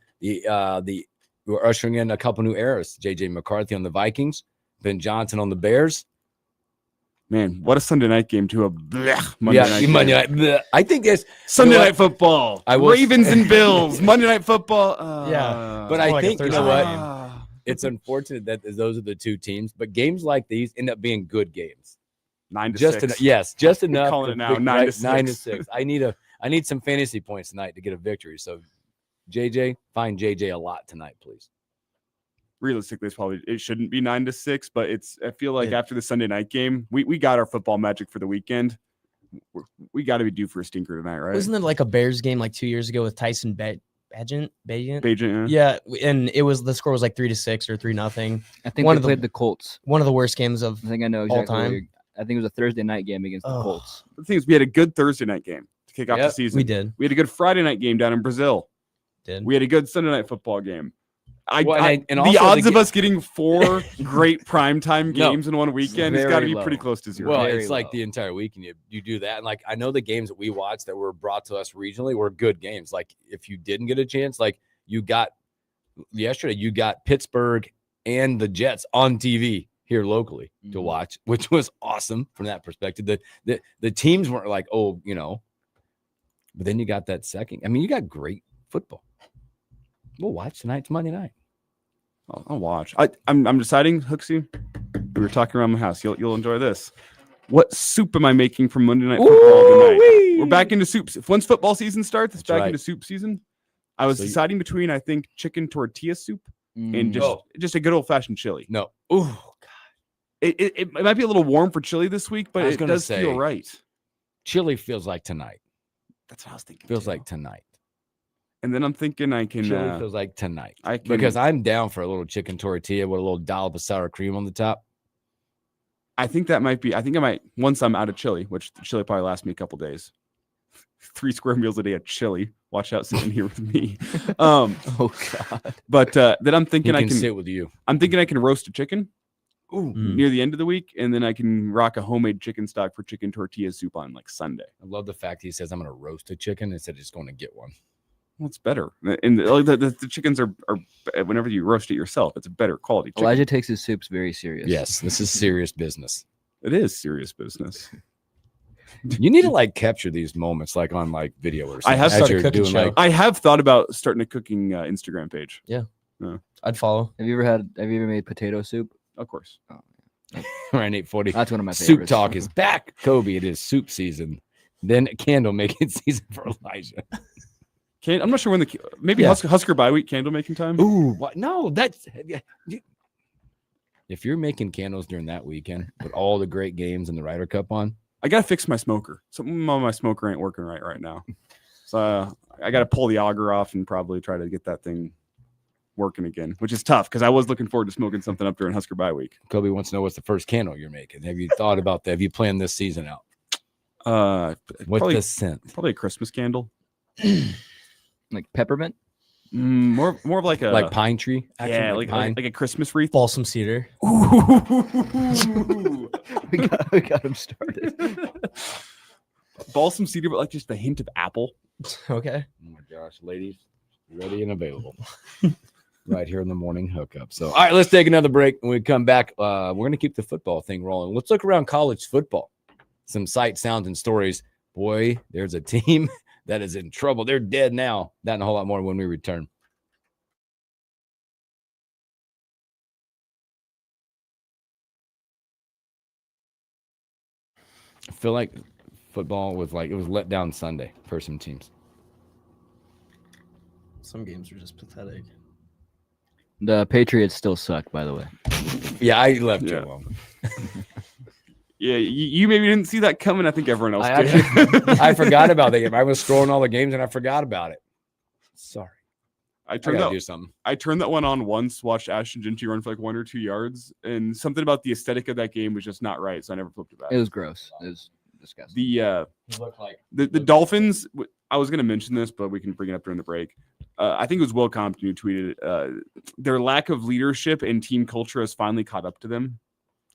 we're ushering in a couple new eras. J.J. McCarthy on the Vikings, Ben Johnson on the Bears. Man, what a Sunday night game to a Monday night game. Monday night. bleh. I think it's Sunday You know night football. I will- Ravens and Bills. Monday night football. Yeah. But more I like a think, you know Thursday what? game. It's unfortunate that those are the two teams, but games like these end up being good games. 9 to Just 6. just enough. calling to it now, pick 9 to right- 9 to 6. 6. I need some fantasy points tonight to get a victory. So, JJ, find JJ a lot tonight, please. Realistically, it shouldn't be 9 to 6, but I feel like Yeah. after the Sunday night game, we got our football magic for the weekend. We got to be due for a stinker tonight, right? Wasn't there like a Bears game like 2 years ago with Tyson Bagent? Bajent, Yeah, and the score was like 3-6 or 3-0. I think One they of the- played the Colts. One of the worst games of I think I know all exactly. time. I think it was a Thursday night game against the Oh. Colts. The thing is, we had a good Thursday night game to kick off the Yep, season. we did. We had a good Friday night game down in Brazil. We had a good Sunday night football game. And the also odds the of us getting 4 great primetime No. games in one weekend has Very got to be low. pretty close to zero. Well, Very it's like low. the entire week, and you do that. And like I know the games that we watched that were brought to us regionally were good games. Like if you didn't get a chance, like you got yesterday, you got Pittsburgh and the Jets on TV here locally to Mhm. watch, which was awesome from that perspective. The teams weren't like, oh, but then you got that second. I mean, you got great football. We'll watch tonight's Monday night. I'll watch. I'm deciding, Hooksy. We were talking around my house. You'll enjoy this. What soup am I making for Monday Night Football tonight? We're back into soups. Once football season starts, it's That's back right. into soup season. I was So you- deciding between, I think, chicken tortilla soup and Mm. just a good old fashioned chili. No. Oh, It might be a little warm for chili this week, but I was it gonna does say, feel right. chili feels like tonight. That's what I was thinking. Feels too. like tonight. And then I'm thinking I can. Chili feels like tonight. I can Because I'm down for a little chicken tortilla with a little dollop of sour cream on the top. I think that might be. I think I might once I'm out of chili, which the chili probably lasts me a couple days. 3 square meals a day of chili. Watch out, sitting here with me. Oh God. But then I'm He thinking can I can. sit with you. I'm thinking I can roast a chicken Ooh, near the end of the week, and then I can rock a homemade chicken stock for chicken tortilla soup on like Sunday. I love the fact he says I'm going to roast a chicken instead of just going to get one. Well, it's better, and the chickens are whenever you roast it yourself, it's a better quality chicken. Elijah takes his soups very serious. Yes, this is serious business. It is serious business. You need to like capture these moments like on like video or something. I have as started you're cooking doing, show. like, I have thought about starting a cooking Instagram page. I'd follow. Have you ever made potato soup? Of course. around 8:40. That's one of my Soup favorites. talk is back. Kobe, it is soup season. Then candle making season for Elijah. I'm not sure when maybe Yeah. Husker bye week candle making time. Ooh, what? No, that's if you're making candles during that weekend with all the great games and the Ryder Cup on. I gotta fix my smoker. Something on my smoker ain't working right now. So I gotta pull the auger off and probably try to get that thing working again, which is tough because I was looking forward to smoking something up during Husker bye week. Kobe wants to know what's the first candle you're making. Have you thought about that? Have you planned this season out? What's Probably, the scent? probably a Christmas candle. Like peppermint. More of like a Like pine tree? yeah, Actually, like pine. a Christmas wreath. Balsam cedar. Ooh. we got him started. Balsam cedar, but like just a hint of apple. Okay. Oh my gosh, ladies, ready and available. Right here in the morning hookup. So, all right, let's take another break. When we come back, we're going to keep the football thing rolling. Let's look around college football. Some sights, sounds, and stories. Boy, there's a team that is in trouble. They're dead now. That and a whole lot more when we return. I feel like football was like it was let down Sunday for some teams. Some games are just pathetic. The Patriots still suck, by the way. Yeah, I left you Yeah. alone. Yeah, you maybe didn't see that coming. I think everyone else I did. I forgot about the game. I was scrolling all the games and I forgot about it. Sorry. I I turned gotta that. do something. I turned that one on once. Watched Ashton Gentry run for like 1 or 2 yards, and something about the aesthetic of that game was just not right. So I never flipped it back. It was gross. It was disgusting. The He looked like the Dolphins. I was going to mention this, but we can bring it up during the break. I think it was Will Compton who tweeted their lack of leadership and team culture has finally caught up to them.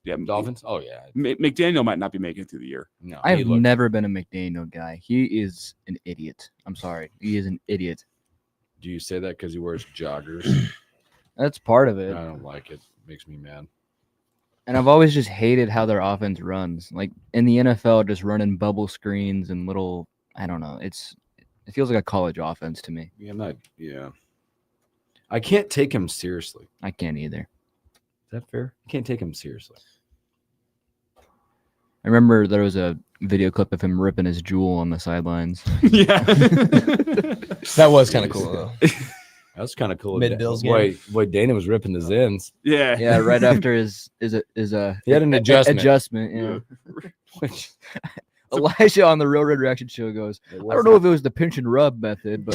Yeah, Dolphins. Oh yeah. McDaniel might not be making it through the year. No, I he have looked- never been a McDaniel guy. He is an idiot. I'm sorry. He is an idiot. Do you say that because he wears joggers? That's part of it. I don't like it. Makes me mad. And I've always just hated how their offense runs. Like in the NFL, just running bubble screens and little, I don't know. It feels like a college offense to me. Yeah, I'm not. Yeah. I can't take him seriously. I can't either. Is that fair? I can't take him seriously. I remember there was a video clip of him ripping his jewel on the sidelines. Yeah. That was kind of cool though. That's kind of cool. Mid-Bills Boy, Dana was ripping the Zins. Yeah. Yeah, right after his He had an adjustment. adjustment. Yeah. Which Elijah on the Real Red Reaction Show goes, I don't know if it was the pinch and rub method, but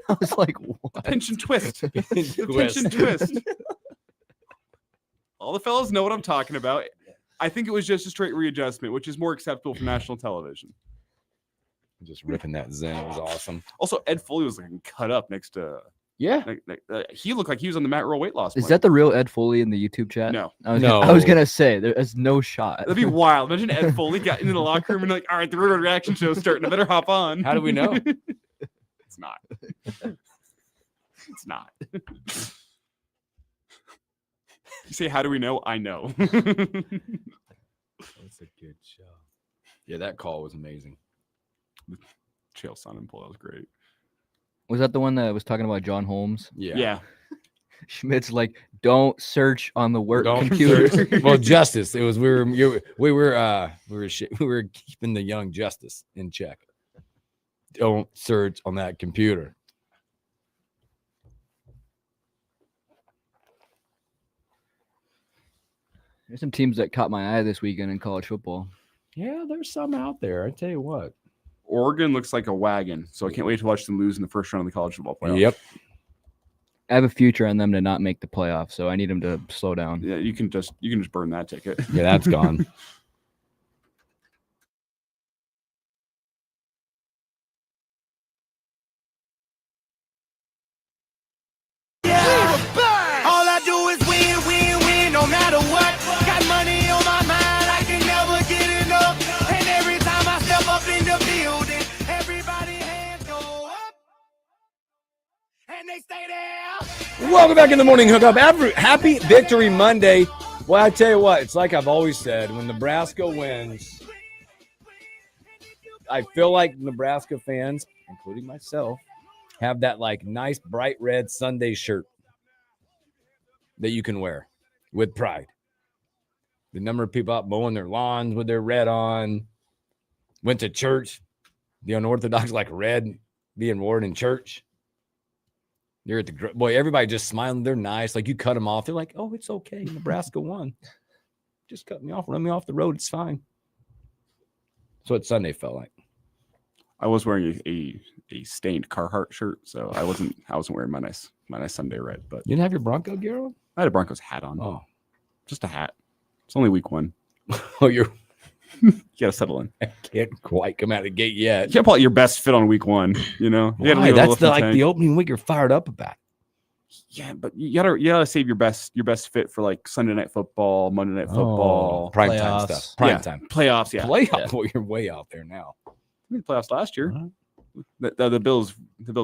I was like, what? Pinch and twist. The pinch and twist. All the fellas know what I'm talking about. I think it was just a straight readjustment, which is more acceptable for national television. Just ripping that Zin. It was awesome. Also, Ed Foley was like cut up next to. Yeah. He looked like he was on the Matt Rowe weight loss. Is plan. that the real Ed Foley in the YouTube chat? No. I was No. I was gonna say there's no shot. That'd be wild. Imagine Ed Foley got into the locker room and like, all right, the Real Reaction Show's starting. I better hop on. How do we know? It's not. It's not. You say, how do we know? I know. That's a good show. Yeah, that call was amazing. Chael Sonnen pull. That was great. Was that the one that was talking about John Holmes? Yeah. Schmidt's like, don't search on the work Don't computer. search. Well, Justice. It was we were keeping the young Justice in check. Don't search on that computer. There's some teams that caught my eye this weekend in college football. Yeah, there's some out there. I tell you what. Oregon looks like a wagon, so I can't wait to watch them lose in the first round of the college football playoff. Yep. I have a future on them to not make the playoffs, so I need them to slow down. Yeah, you can just burn that ticket. Yeah, that's gone. All I do is win, win, win, no matter what. Got money on my mind, I can never get enough. And every time I step up in the building, everybody hands go up. And they stay there. Welcome back in the morning hookup. Happy Victory Monday. Well, I tell you what, it's like I've always said, when Nebraska wins, I feel like Nebraska fans, including myself, have that like nice bright red Sunday shirt that you can wear with pride. The number of people out mowing their lawns with their red on, went to church, the unorthodox like red being worn in church. You're at the boy, everybody just smiling. They're nice. Like you cut them off. They're like, oh, it's okay. Nebraska won. Just cut me off, run me off the road. It's fine. That's what Sunday felt like. I was wearing a stained Carhartt shirt, so I wasn't wearing my nice Sunday red, but You didn't have your Bronco gear on? I had a Broncos hat on. Oh, Just a hat. It's only week 1. oh, you gotta settle in. can't quite come out of the gate yet. You can't pull out your best fit on week 1, you know? You gotta Why? leave a That's little like tank. the opening week you're fired up about. Yeah, but you gotta save your best fit for like Sunday night football, Monday night football, Prime time playoffs. stuff. Prime Yeah. time. playoffs. Yeah, Playoff. Well, you're way out there now. We had playoffs last year. Uh-huh. The Bills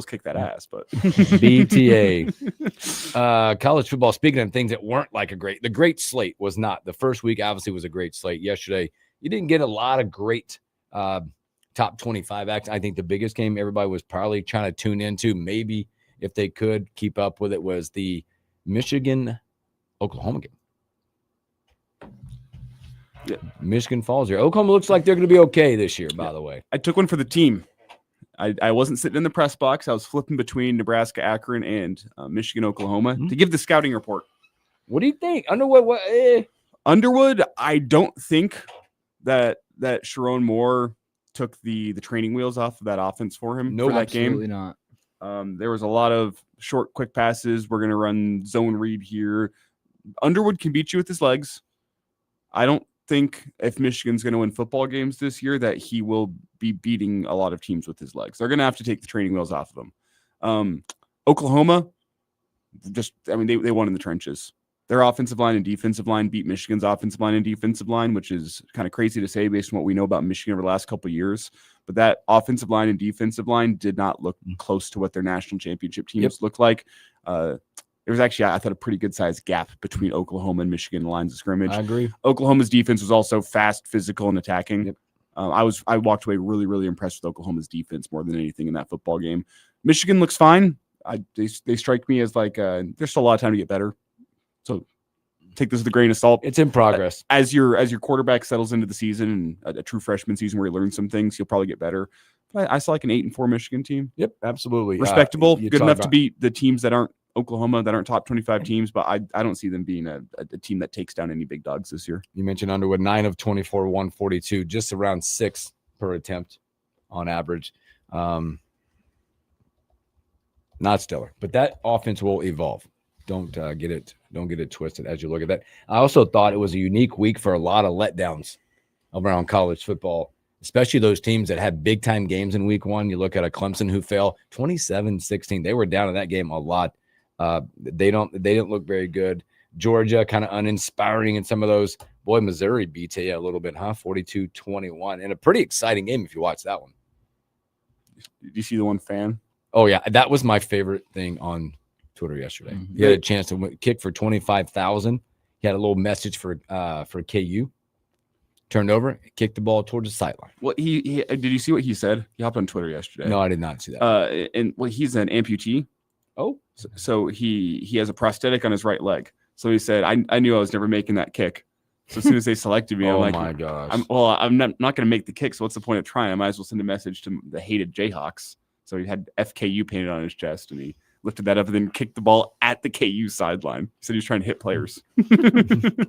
kicked that ass, but BTA. College football, speaking of things that weren't like the great slate was not. The first week obviously was a great slate. Yesterday, you didn't get a lot of great top 25 acts. I think the biggest game everybody was probably trying to tune into, maybe if they could keep up with it, was the Michigan-Oklahoma game. Yeah. Michigan falls here. Oklahoma looks like they're going to be okay this year, by the way. I took one for the team. I wasn't sitting in the press box. I was flipping between Nebraska, Akron, and Michigan, Oklahoma to give the scouting report. What do you think? Underwood, Underwood, I don't think that Sharon Moore took the training wheels off of that offense for him for that Absolutely game. not. There was a lot of short, quick passes. We're going to run zone read here. Underwood can beat you with his legs. I don't think if Michigan's going to win football games this year that he will be beating a lot of teams with his legs. They're going to have to take the training wheels off of him. Oklahoma, they won in the trenches. Their offensive line and defensive line beat Michigan's offensive line and defensive line, which is kind of crazy to say based on what we know about Michigan over the last couple of years. But that offensive line and defensive line did not look close to what their national championship teams looked like. There was actually, I thought, a pretty good sized gap between Oklahoma and Michigan lines of scrimmage. I agree. Oklahoma's defense was also fast, physical, and attacking. Yep. I walked away really, really impressed with Oklahoma's defense more than anything in that football game. Michigan looks fine. They strike me as like there's still a lot of time to get better. So take this with a grain of salt. It's in progress. As your quarterback settles into the season and a true freshman season where he learns some things, he'll probably get better. But I saw like an 8-4 Michigan team. Yep, absolutely. Respectable, good enough to beat the teams that aren't Oklahoma, that aren't top 25 teams, but I don't see them being a team that takes down any big dogs this year. You mentioned Underwood, 9 of 24, 142, just around 6 per attempt on average. Not stellar, but that offense will evolve. Don't get it twisted as you look at that. I also thought it was a unique week for a lot of letdowns around college football, especially those teams that had big time games in week 1. You look at a Clemson who fell 27-16. They were down in that game a lot. They didn't look very good. Georgia kind of uninspiring in some of those. Boy, Missouri beat you a little bit, huh? 42-21, and a pretty exciting game if you watch that one. Did you see the one fan? Oh yeah, that was my favorite thing on Twitter yesterday. Mm-hmm. He had a chance to kick for 25,000. He had a little message for KU. Turned over, kicked the ball towards the sideline. Well, he did you see what he said? He hopped on Twitter yesterday. No, I did not see that. And he's an amputee. Oh, so he has a prosthetic on his right leg. So he said, I knew I was never making that kick. So as soon as they selected me, I'm like, my gosh. I'm not going to make the kick. So what's the point of trying? I might as well send a message to the hated Jayhawks. So he had FKU painted on his chest, and he lifted that up and then kicked the ball at the KU sideline. He said he was trying to hit players.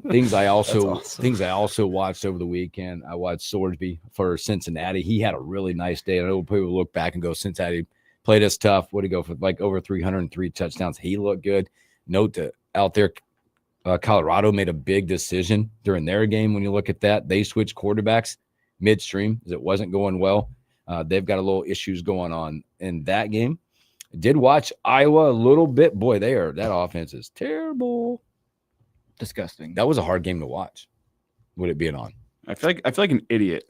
Things I also watched over the weekend. I watched Sorsby for Cincinnati. He had a really nice day. I know people look back and go, Cincinnati played us tough. What did he go for? Like over 303 touchdowns. He looked good. Note that out there, Colorado made a big decision during their game. When you look at that, they switched quarterbacks midstream as it wasn't going well. They've got a little issues going on in that game. Did watch Iowa a little bit. Boy, that offense is terrible. Disgusting. That was a hard game to watch. Would it be an on? I feel like an idiot.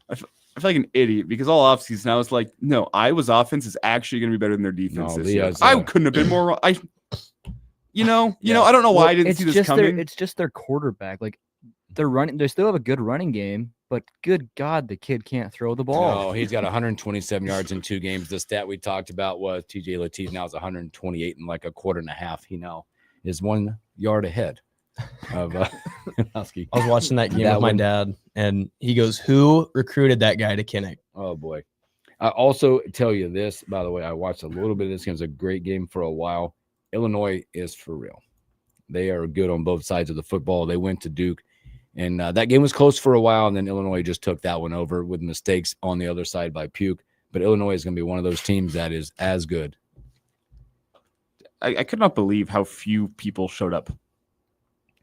I feel like an idiot because all offseason I was like, no, Iowa's offense is actually going to be better than their defense this year. I couldn't have been more wrong. I don't know why I didn't see this coming. It's just their quarterback. Like they're running. They still have a good running game, but good God, the kid can't throw the ball. No, he's got 127 yards in 2 games. The stat we talked about was TJ Latif now is 128 in like a quarter and a half. He now is 1 yard ahead of Husky. I was watching that game with my dad, and he goes, "Who recruited that guy to Kinnick?" Oh boy! I also tell you this, by the way. I watched a little bit of this game. It was a great game for a while. Illinois is for real. They are good on both sides of the football. They went to Duke. And that game was close for a while, and then Illinois just took that one over with mistakes on the other side by Puke. But Illinois is going to be one of those teams that is as good. I could not believe how few people showed up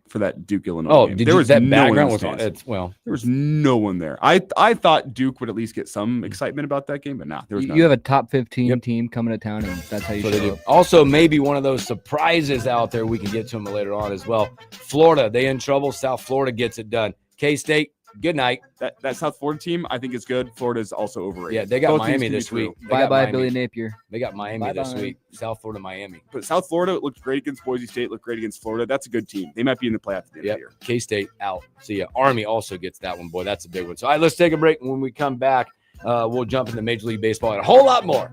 for that Duke Illinois game. There was that background was on. There was no one there. I thought Duke would at least get some excitement about that game, but nah, there was none. You have a top 15 team coming to town, and that's how you show up. Also, maybe one of those surprises out there. We can get to them later on as well. Florida, they in trouble. South Florida gets it done. K-State, good night. That South Florida team, I think is good. Florida's also overrated. Yeah, they got Both Miami this week. Bye-bye, Billy Napier. They got Miami this week. South Florida, Miami. But South Florida looked great against Boise State, looked great against Florida. That's a good team. They might be in the playoff at the end of the year. K-State out. See ya. Army also gets that one. Boy, that's a big one. So, all right, let's take a break. When we come back, we'll jump into Major League Baseball and a whole lot more.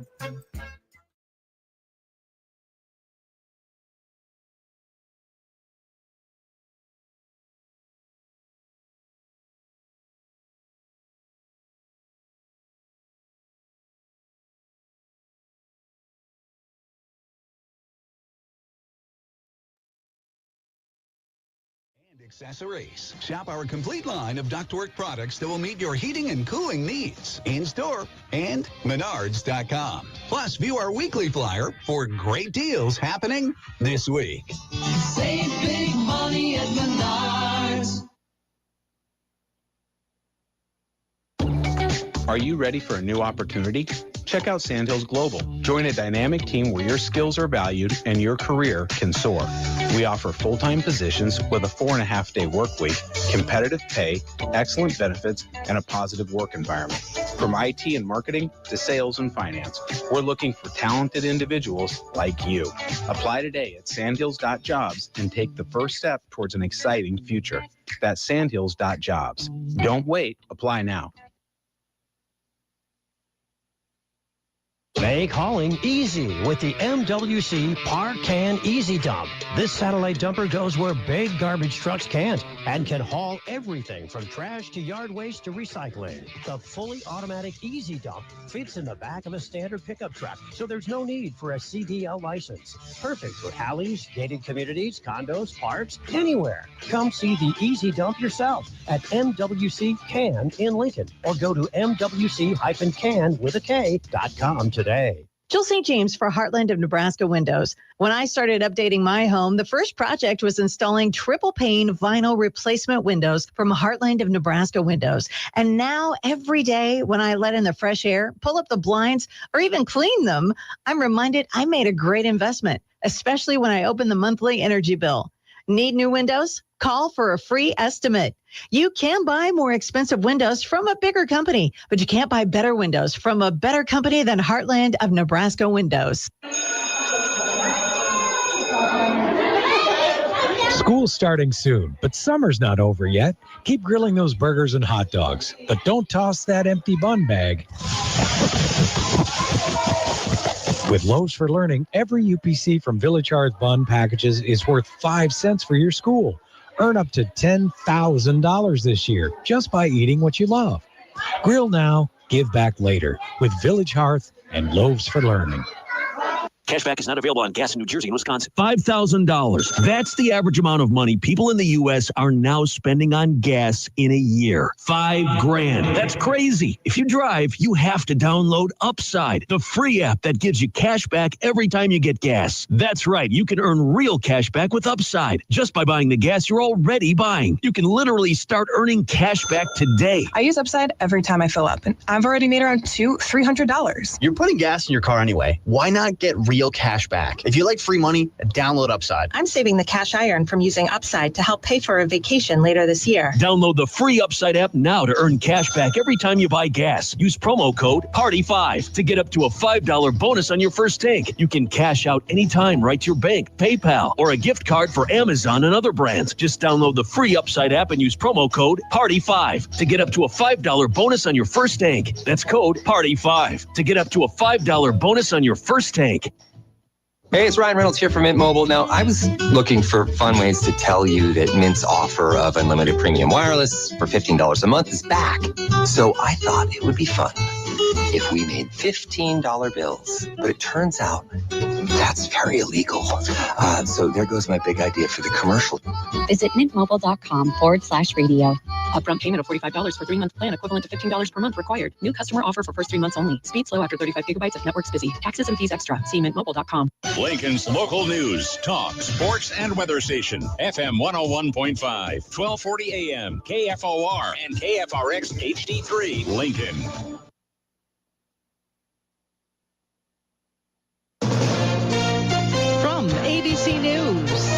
Accessories. Shop our complete line of ductwork products that will meet your heating and cooling needs in store and Menards.com. Plus, view our weekly flyer for great deals happening this week. Save big money at Menards. Are you ready for a new opportunity? Check out Sandhills Global. Join a dynamic team where your skills are valued and your career can soar. We offer full-time positions with a 4.5-day work week, competitive pay, excellent benefits, and a positive work environment. From IT and marketing to sales and finance, we're looking for talented individuals like you. Apply today at sandhills.jobs and take the first step towards an exciting future. That's sandhills.jobs. Don't wait. Apply now. Make hauling easy with the MWC Park Can Easy Dump. This satellite dumper goes where big garbage trucks can't and can haul everything from trash to yard waste to recycling. The fully automatic Easy Dump fits in the back of a standard pickup truck, so there's no need for a CDL license. Perfect for alleys, gated communities, condos, parks, anywhere. Come see the Easy Dump yourself at MWC Can in Lincoln, or go to MWC-can.com today. Jill St. James for Heartland of Nebraska Windows. When I started updating my home, the first project was installing triple pane vinyl replacement windows from Heartland of Nebraska Windows. And now every day when I let in the fresh air, pull up the blinds, or even clean them, I'm reminded I made a great investment, especially when I open the monthly energy bill. Need new windows? Call for a free estimate. You can buy more expensive windows from a bigger company, but you can't buy better windows from a better company than Heartland of Nebraska Windows. School's starting soon, but summer's not over yet. Keep grilling those burgers and hot dogs, but don't toss that empty bun bag. With Loaves for Learning, every UPC from Village Hearth Bun packages is worth 5 cents for your school. Earn up to $10,000 this year just by eating what you love. Grill now, give back later with Village Hearth and Loaves for Learning. Cashback is not available on gas in New Jersey and Wisconsin. $5,000. That's the average amount of money people in the U.S. are now spending on gas in a year. $5,000. That's crazy. If you drive, you have to download Upside, the free app that gives you cash back every time you get gas. That's right. You can earn real cash back with Upside just by buying the gas you're already buying. You can literally start earning cash back today. I use Upside every time I fill up, and I've already made around $300. You're putting gas in your car anyway. Why not get real cash back? If you like free money, download Upside. I'm saving the cash I earn from using Upside to help pay for a vacation later this year. Download the free Upside app now to earn cash back every time you buy gas. Use promo code PARTY5 to get up to a $5 bonus on your first tank. You can cash out anytime right to your bank, PayPal, or a gift card for Amazon and other brands. Just download the free Upside app and use promo code PARTY5 to get up to a $5 bonus on your first tank. That's code PARTY5 to get up to a $5 bonus on your first tank. Hey, it's Ryan Reynolds here from Mint Mobile. Now, I was looking for fun ways to tell you that Mint's offer of unlimited premium wireless for $15 a month is back. So I thought it would be fun if we made $15 bills. But it turns out that's very illegal. So there goes my big idea for the commercial. Visit mintmobile.com/radio. Upfront payment of $45 for 3-month plan equivalent to $15 per month required. New customer offer for first 3 months only. Speed slow after 35 gigabytes if network's busy. Taxes and fees extra. See mintmobile.com. Lincoln's local news, talk, sports, and weather station. FM 101.5, 1240 AM, KFOR, and KFRX HD3, Lincoln. From ABC News,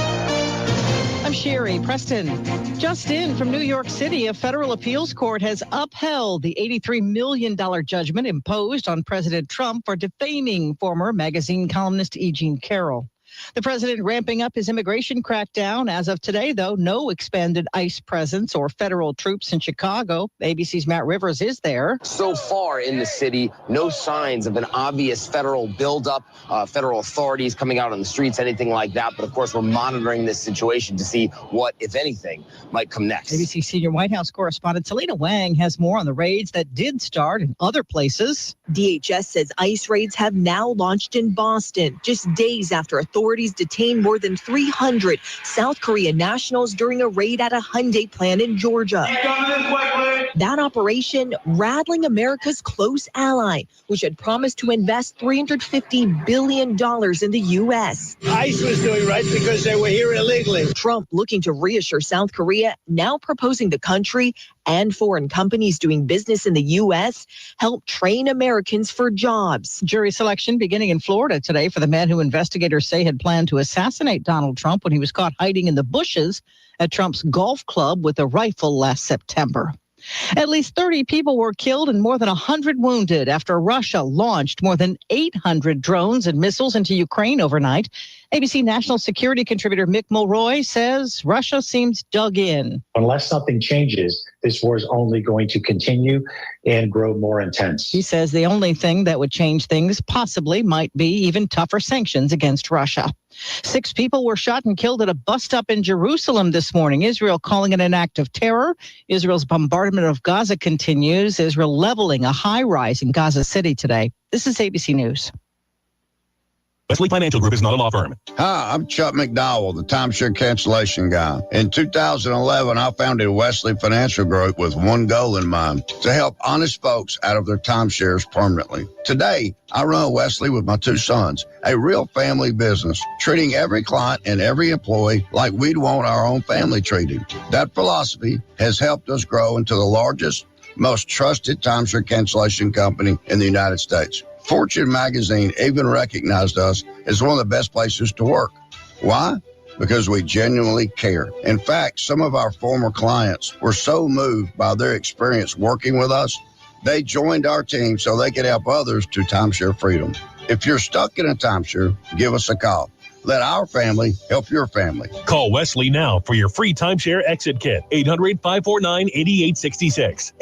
I'm Sherry Preston. Just in from New York City, a federal appeals court has upheld the $83 million judgment imposed on President Trump for defaming former magazine columnist E. Jean Carroll. The president ramping up his immigration crackdown. As of today, though, no expanded ICE presence or federal troops in Chicago. ABC's Matt Rivers is there. So far in the city, no signs of an obvious federal buildup, federal authorities coming out on the streets, anything like that. But of course, we're monitoring this situation to see what, if anything, might come next. ABC senior White House correspondent Selena Wang has more on the raids that did start in other places. DHS says ICE raids have now launched in Boston, just days after authorities authorities detained more than 300 South Korean nationals during a raid at a Hyundai plant in Georgia. That operation rattling America's close ally, which had promised to invest $350 billion in the U.S. ICE was doing right because they were here illegally. Trump looking to reassure South Korea, now proposing the country and foreign companies doing business in the U.S. help train Americans for jobs. Jury selection beginning in Florida today for the man who investigators say had planned to assassinate Donald Trump when he was caught hiding in the bushes at Trump's golf club with a rifle last September. At least 30 people were killed and more than 100 wounded after Russia launched more than 800 drones and missiles into Ukraine overnight. ABC national security contributor Mick Mulroy says Russia seems dug in. Unless something changes, this war is only going to continue and grow more intense. He says the only thing that would change things possibly might be even tougher sanctions against Russia. 6 people were shot and killed at a bus stop in Jerusalem this morning. Israel calling it an act of terror. Israel's bombardment of Gaza continues. Israel leveling a high rise in Gaza City today. This is ABC News. Wesley Financial Group is not a law firm. Hi, I'm Chuck McDowell, the timeshare cancellation guy. In 2011, I founded Wesley Financial Group with one goal in mind, to help honest folks out of their timeshares permanently. Today, I run Wesley with my 2 sons, a real family business, treating every client and every employee like we'd want our own family treated. That philosophy has helped us grow into the largest, most trusted timeshare cancellation company in the United States. Fortune magazine even recognized us as one of the best places to work. Why? Because we genuinely care. In fact, some of our former clients were so moved by their experience working with us, they joined our team so they could help others to timeshare freedom. If you're stuck in a timeshare, give us a call. Let our family help your family. Call Wesley now for your free timeshare exit kit. 800-549-8866.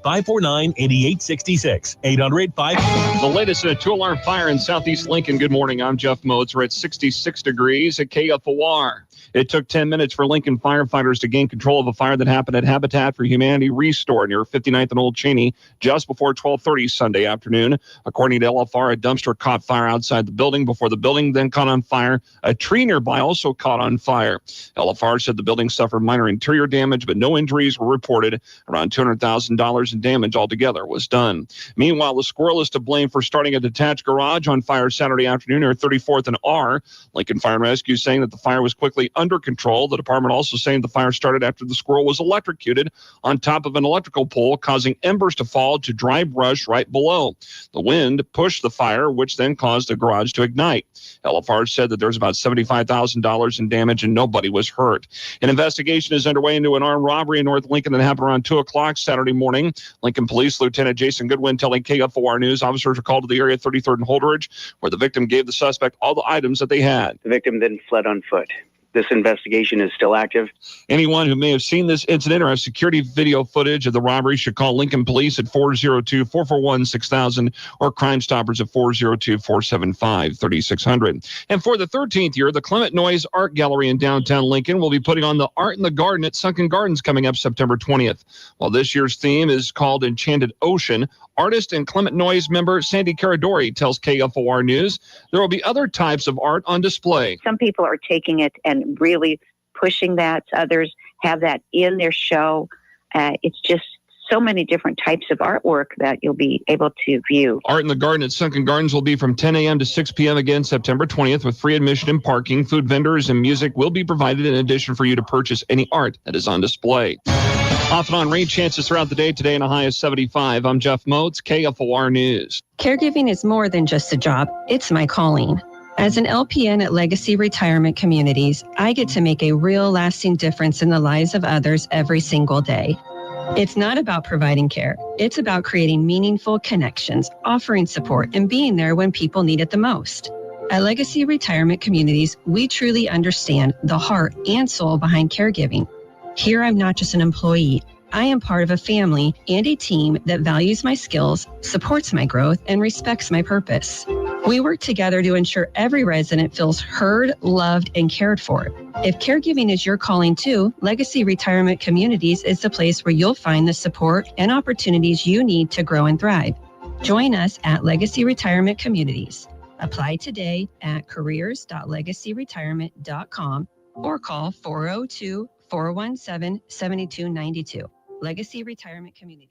800-549-8866. 800-5... The latest in a 2-alarm fire in southeast Lincoln. Good morning. I'm Jeff Moats. We're at 66 degrees at KFOR. It took 10 minutes for Lincoln firefighters to gain control of a fire that happened at Habitat for Humanity Restore near 59th and Old Cheney just before 12:30 Sunday afternoon. According to LFR, a dumpster caught fire outside the building before the building then caught on fire. A tree nearby also caught on fire. LFR said the building suffered minor interior damage, but no injuries were reported. Around $200,000 in damage altogether was done. Meanwhile, the squirrel is to blame for starting a detached garage on fire Saturday afternoon near 34th and R. Lincoln Fire and Rescue saying that the fire was quickly under control. The department also saying the fire started after the squirrel was electrocuted on top of an electrical pole, causing embers to fall to dry brush right below. The wind pushed the fire, which then caused the garage to ignite. LFR said that there's about $75,000 in damage and nobody was hurt. An investigation is underway into an armed robbery in North Lincoln that happened around 2 o'clock Saturday morning. Lincoln Police Lieutenant Jason Goodwin telling KFOR News officers were called to the area 33rd and Holdridge, where the victim gave the suspect all the items that they had. The victim then fled on foot. This investigation is still active. Anyone who may have seen this incident or has security video footage of the robbery should call Lincoln Police at 402-441-6000 or Crime Stoppers at 402-475-3600. And for the 13th year, the Clement Noyes Art Gallery in downtown Lincoln will be putting on the Art in the Garden at Sunken Gardens coming up September 20th. While this year's theme is called Enchanted Ocean, artist and Clement Noyes member Sandy Caradori tells KFOR News there will be other types of art on display. Some people are taking it and really pushing that. Others have that in their show. It's just so many different types of artwork that you'll be able to view. Art in the Garden at Sunken Gardens will be from 10 a.m. to 6 p.m. again September 20th with free admission and parking. Food vendors and music will be provided in addition for you to purchase any art that is on display. Off and on rain chances throughout the day today and a high of 75. I'm Jeff Moats, KFOR News. Caregiving is more than just a job. It's my calling. As an LPN at Legacy Retirement Communities, I get to make a real lasting difference in the lives of others every single day. It's not about providing care. It's about creating meaningful connections, offering support, and being there when people need it the most. At Legacy Retirement Communities, we truly understand the heart and soul behind caregiving. Here, I'm not just an employee. I am part of a family and a team that values my skills, supports my growth, and respects my purpose. We work together to ensure every resident feels heard, loved, and cared for. If caregiving is your calling too, Legacy Retirement Communities is the place where you'll find the support and opportunities you need to grow and thrive. Join us at Legacy Retirement Communities. Apply today at careers.legacyretirement.com or call 402-417-7292. Legacy Retirement Community.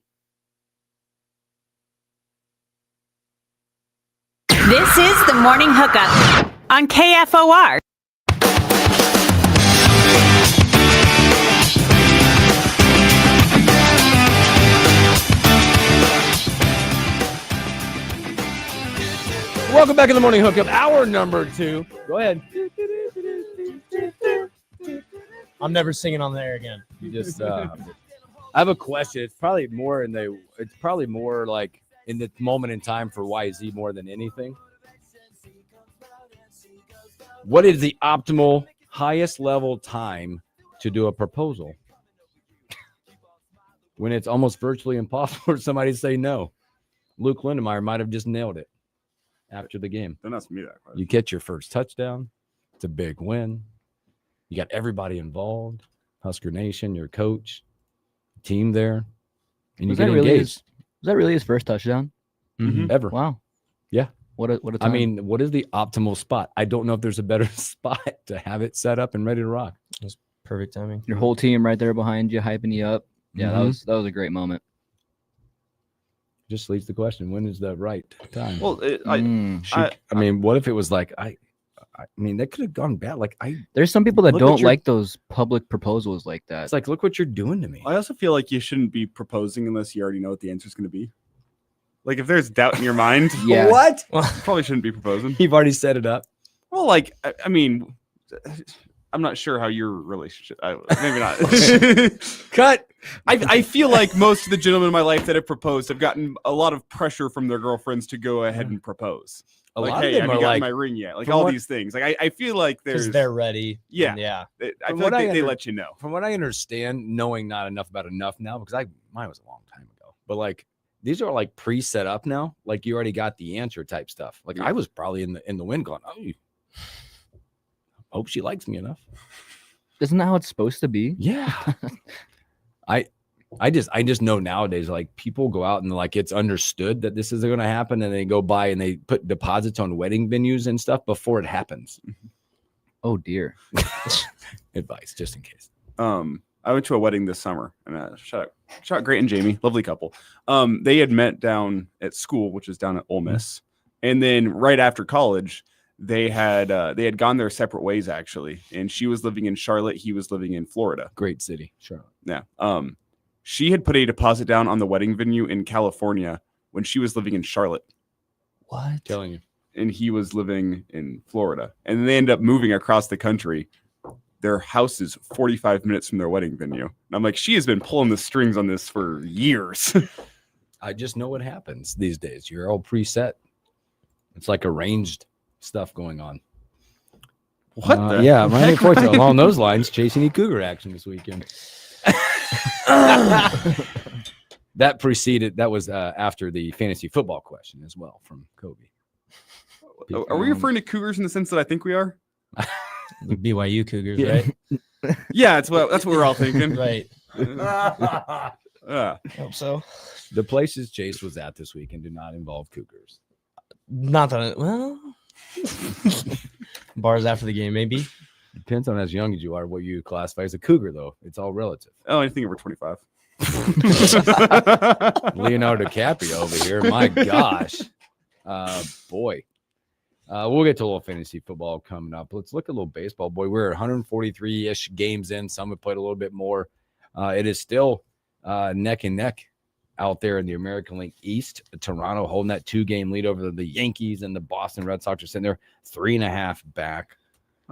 This is the Morning Hookup on KFOR. Welcome back to the Morning Hookup, hour number 2. Go ahead. I'm never singing on the air again. You just, I have a question. It's probably more like in the moment in time for YZ more than anything. What is the optimal highest level time to do a proposal when it's almost virtually impossible for somebody to say no? Luke Lindemeyer might have just nailed it after the game. Don't ask me that question. You get your first touchdown. It's a big win. You got everybody involved. Husker Nation, your coach, team there. And you get engaged. Was that really his first touchdown? Mm-hmm. Ever. Wow. Yeah. What a time. I mean, what is the optimal spot? I don't know if there's a better spot to have it set up and ready to rock. It was perfect timing. Your whole team right there behind you, hyping you up. Yeah, Mhm. that was a great moment. Just leads the question: when is the right time? Well, I mean, what if it was like I mean, that could have gone bad. Like There's some people that Look don't what you're- like those public proposals like that. It's like, look what you're doing to me. I also feel like you shouldn't be proposing unless you already know what the answer is going to be. Like if there's doubt in your mind, Yeah. What? probably shouldn't be proposing. You've already set it up. Well, like I mean, I'm not sure how your relationship. Maybe not. Cut. I feel like most of the gentlemen in my life that have proposed have gotten a lot of pressure from their girlfriends to go ahead and propose. A Like, lot hey, of them have are you gotten like, my ring yet? Like from all what- these things. Like I feel like Because there's they're ready. Yeah. And yeah. I From feel what like they under- let you know. From what I understand, knowing not enough about enough now, because mine was a long time ago. But like these are like pre-set up now. Like you already got the answer type stuff. Like I was probably in the wind going, oh, hope she likes me enough. Isn't that how it's supposed to be? Yeah. I just know nowadays, like people go out and like it's understood that this is going to happen, and they go by and they put deposits on wedding venues and stuff before it happens. Oh dear. Advice, just in case. I went to a wedding this summer, and shout out Grant and Jamie, lovely couple. They had met down at school, which is down at Ole Miss, and then right after college, they had gone their separate ways actually. And she was living in Charlotte, he was living in Florida. Great city, Charlotte. Yeah. She had put a deposit down on the wedding venue in California when she was living in Charlotte. What? Telling you. And he was living in Florida. And they ended up moving across the country. Their house is 45 minutes from their wedding venue. And I'm like, she has been pulling the strings on this for years. I just know what happens these days. You're all preset. It's like arranged stuff going on. What the yeah, my heck? report along those lines, chasing a cougar action this weekend. That was after the fantasy football question as well from Kobe. Are we referring to Cougars in the sense that I think we are? The BYU Cougars, Yeah. right? Yeah, that's what we're all thinking. Right. Hope so. The places Chase was at this weekend do not involve Cougars. Not that well. Bars after the game, maybe. Depends on as young as you are, what you classify as a cougar, though. It's all relative. Oh, anything over 25. Leonardo DiCaprio over here. My gosh. Boy. We'll get to a little fantasy football coming up. Let's look at a little baseball, boy. We're 143-ish games in. Some have played a little bit more. It is still neck and neck out there in the American League East. Toronto holding that 2-game lead over the Yankees, and the Boston Red Sox are sitting there 3.5 back.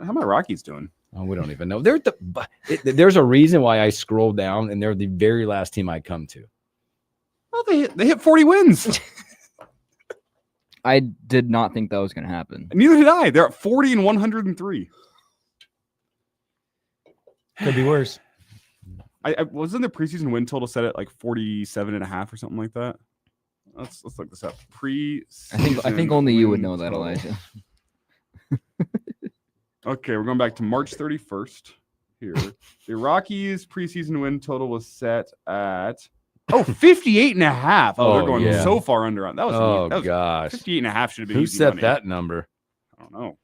How my Rockies doing? Oh, we don't even know. There's a reason why I scroll down, and they're the very last team I come to. Well, they hit 40 wins. I did not think that was going to happen. Neither did I. They're at 40 and 103. Could be worse. I wasn't the preseason win total set at like 47.5 or something like that. Let's look this up. I think only you would know that, total. Elijah. Okay, we're going back to March 31st here. The Rockies preseason win total was set at Oh, 58.5. Oh, they're Oh, going yeah. so far under on that. Oh, That was gosh. 58.5 should have been Who easy set money. that number? I don't know.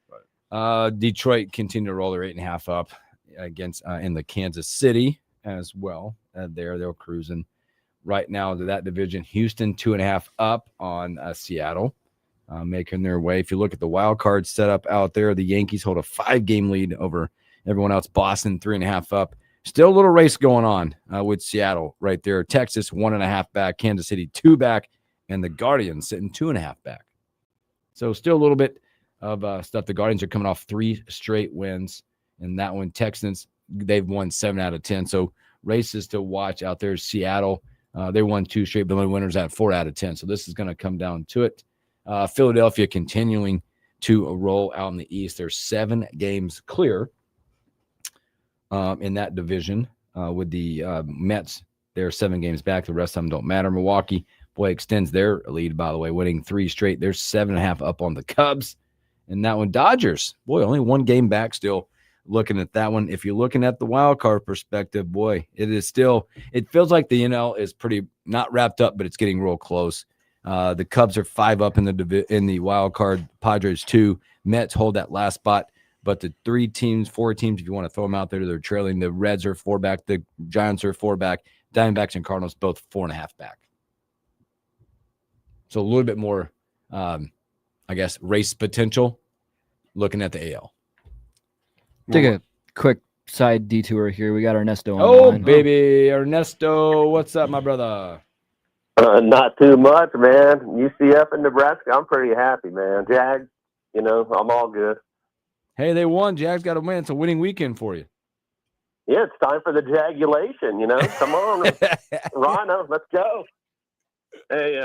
But Detroit continued to roll their 8.5 up against in the Kansas City as well. They're cruising right now to that division. Houston 2.5 up on Seattle, making their way. If you look at the wild card setup out there, the Yankees hold a 5-game lead over everyone else. Boston 3.5 up. Still a little race going on with Seattle right there. Texas 1.5 back. Kansas City 2 back, and the Guardians sitting 2.5 back. So still a little bit of stuff. The Guardians are coming off 3 straight wins, and that one Texans, they've won 7 out of 10. So races to watch out there. Seattle, they won 2 straight, but the winners at 4 out of 10. So this is going to come down to it. Philadelphia continuing to roll out in the East. They're 7 games clear in that division with the Mets. They're 7 games back. The rest of them don't matter. Milwaukee, boy, extends their lead, by the way, winning 3 straight. They're 7.5 up on the Cubs. And that one, Dodgers, boy, only 1 game back still. Looking at that one, if you're looking at the wild card perspective, boy, it feels like the NL is pretty not wrapped up, but it's getting real close. The Cubs are 5 up in the wild card. Padres 2. Mets hold that last spot, but the 4 teams, if you want to throw them out there, they're trailing. The Reds are 4 back. The Giants are 4 back. Diamondbacks and Cardinals both 4.5 back. So a little bit more, I guess, race potential. Looking at the AL. Take a quick side detour here. We got Ernesto on the Oh, line. baby. Ernesto, what's up, my brother? Not too much, man. UCF in Nebraska, I'm pretty happy, man. Jags, I'm all good. Hey, they won. Jags got to win. It's a winning weekend for you. Yeah, it's time for the jagulation, Come on, Rhino, let's go. Hey,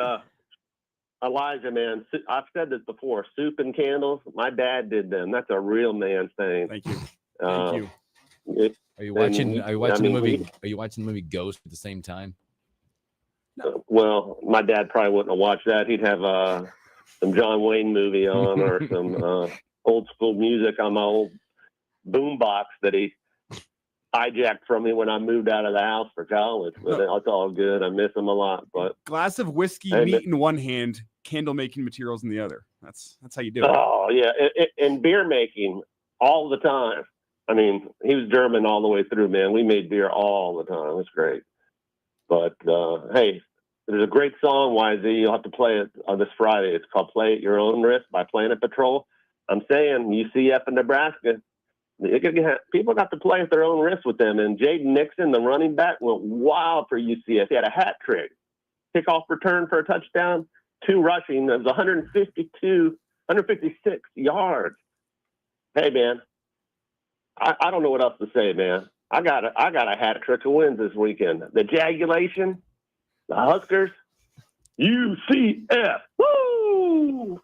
Elijah, man, I've said this before. Soup and candles, my dad did them. That's a real man's thing. Thank you. Thank you. Are you watching the movie? Are you watching the movie Ghost at the same time? Well, my dad probably wouldn't have watched that. He'd have some John Wayne movie on or some old school music on my old boombox that he hijacked from me when I moved out of the house for college. But it's all good. I miss him a lot. But glass of whiskey, meat in one hand, candle making materials in the other. That's how you do it. Oh yeah, and beer making all the time. I mean, he was German all the way through, man. We made beer all the time. It was great. But hey, there's a great song, YZ. You'll have to play it this Friday. It's called "Play at Your Own Risk" by Planet Patrol. I'm saying UCF in Nebraska. People got to play at their own risk with them. And Jaden Nixon, the running back, went wild for UCF. He had a hat trick, kickoff return for a touchdown, 2 rushing. It was 156 yards. Hey, man, I don't know what else to say, man. I got a hat trick of wins this weekend. The Jagulation, the Huskers, UCF. Woo!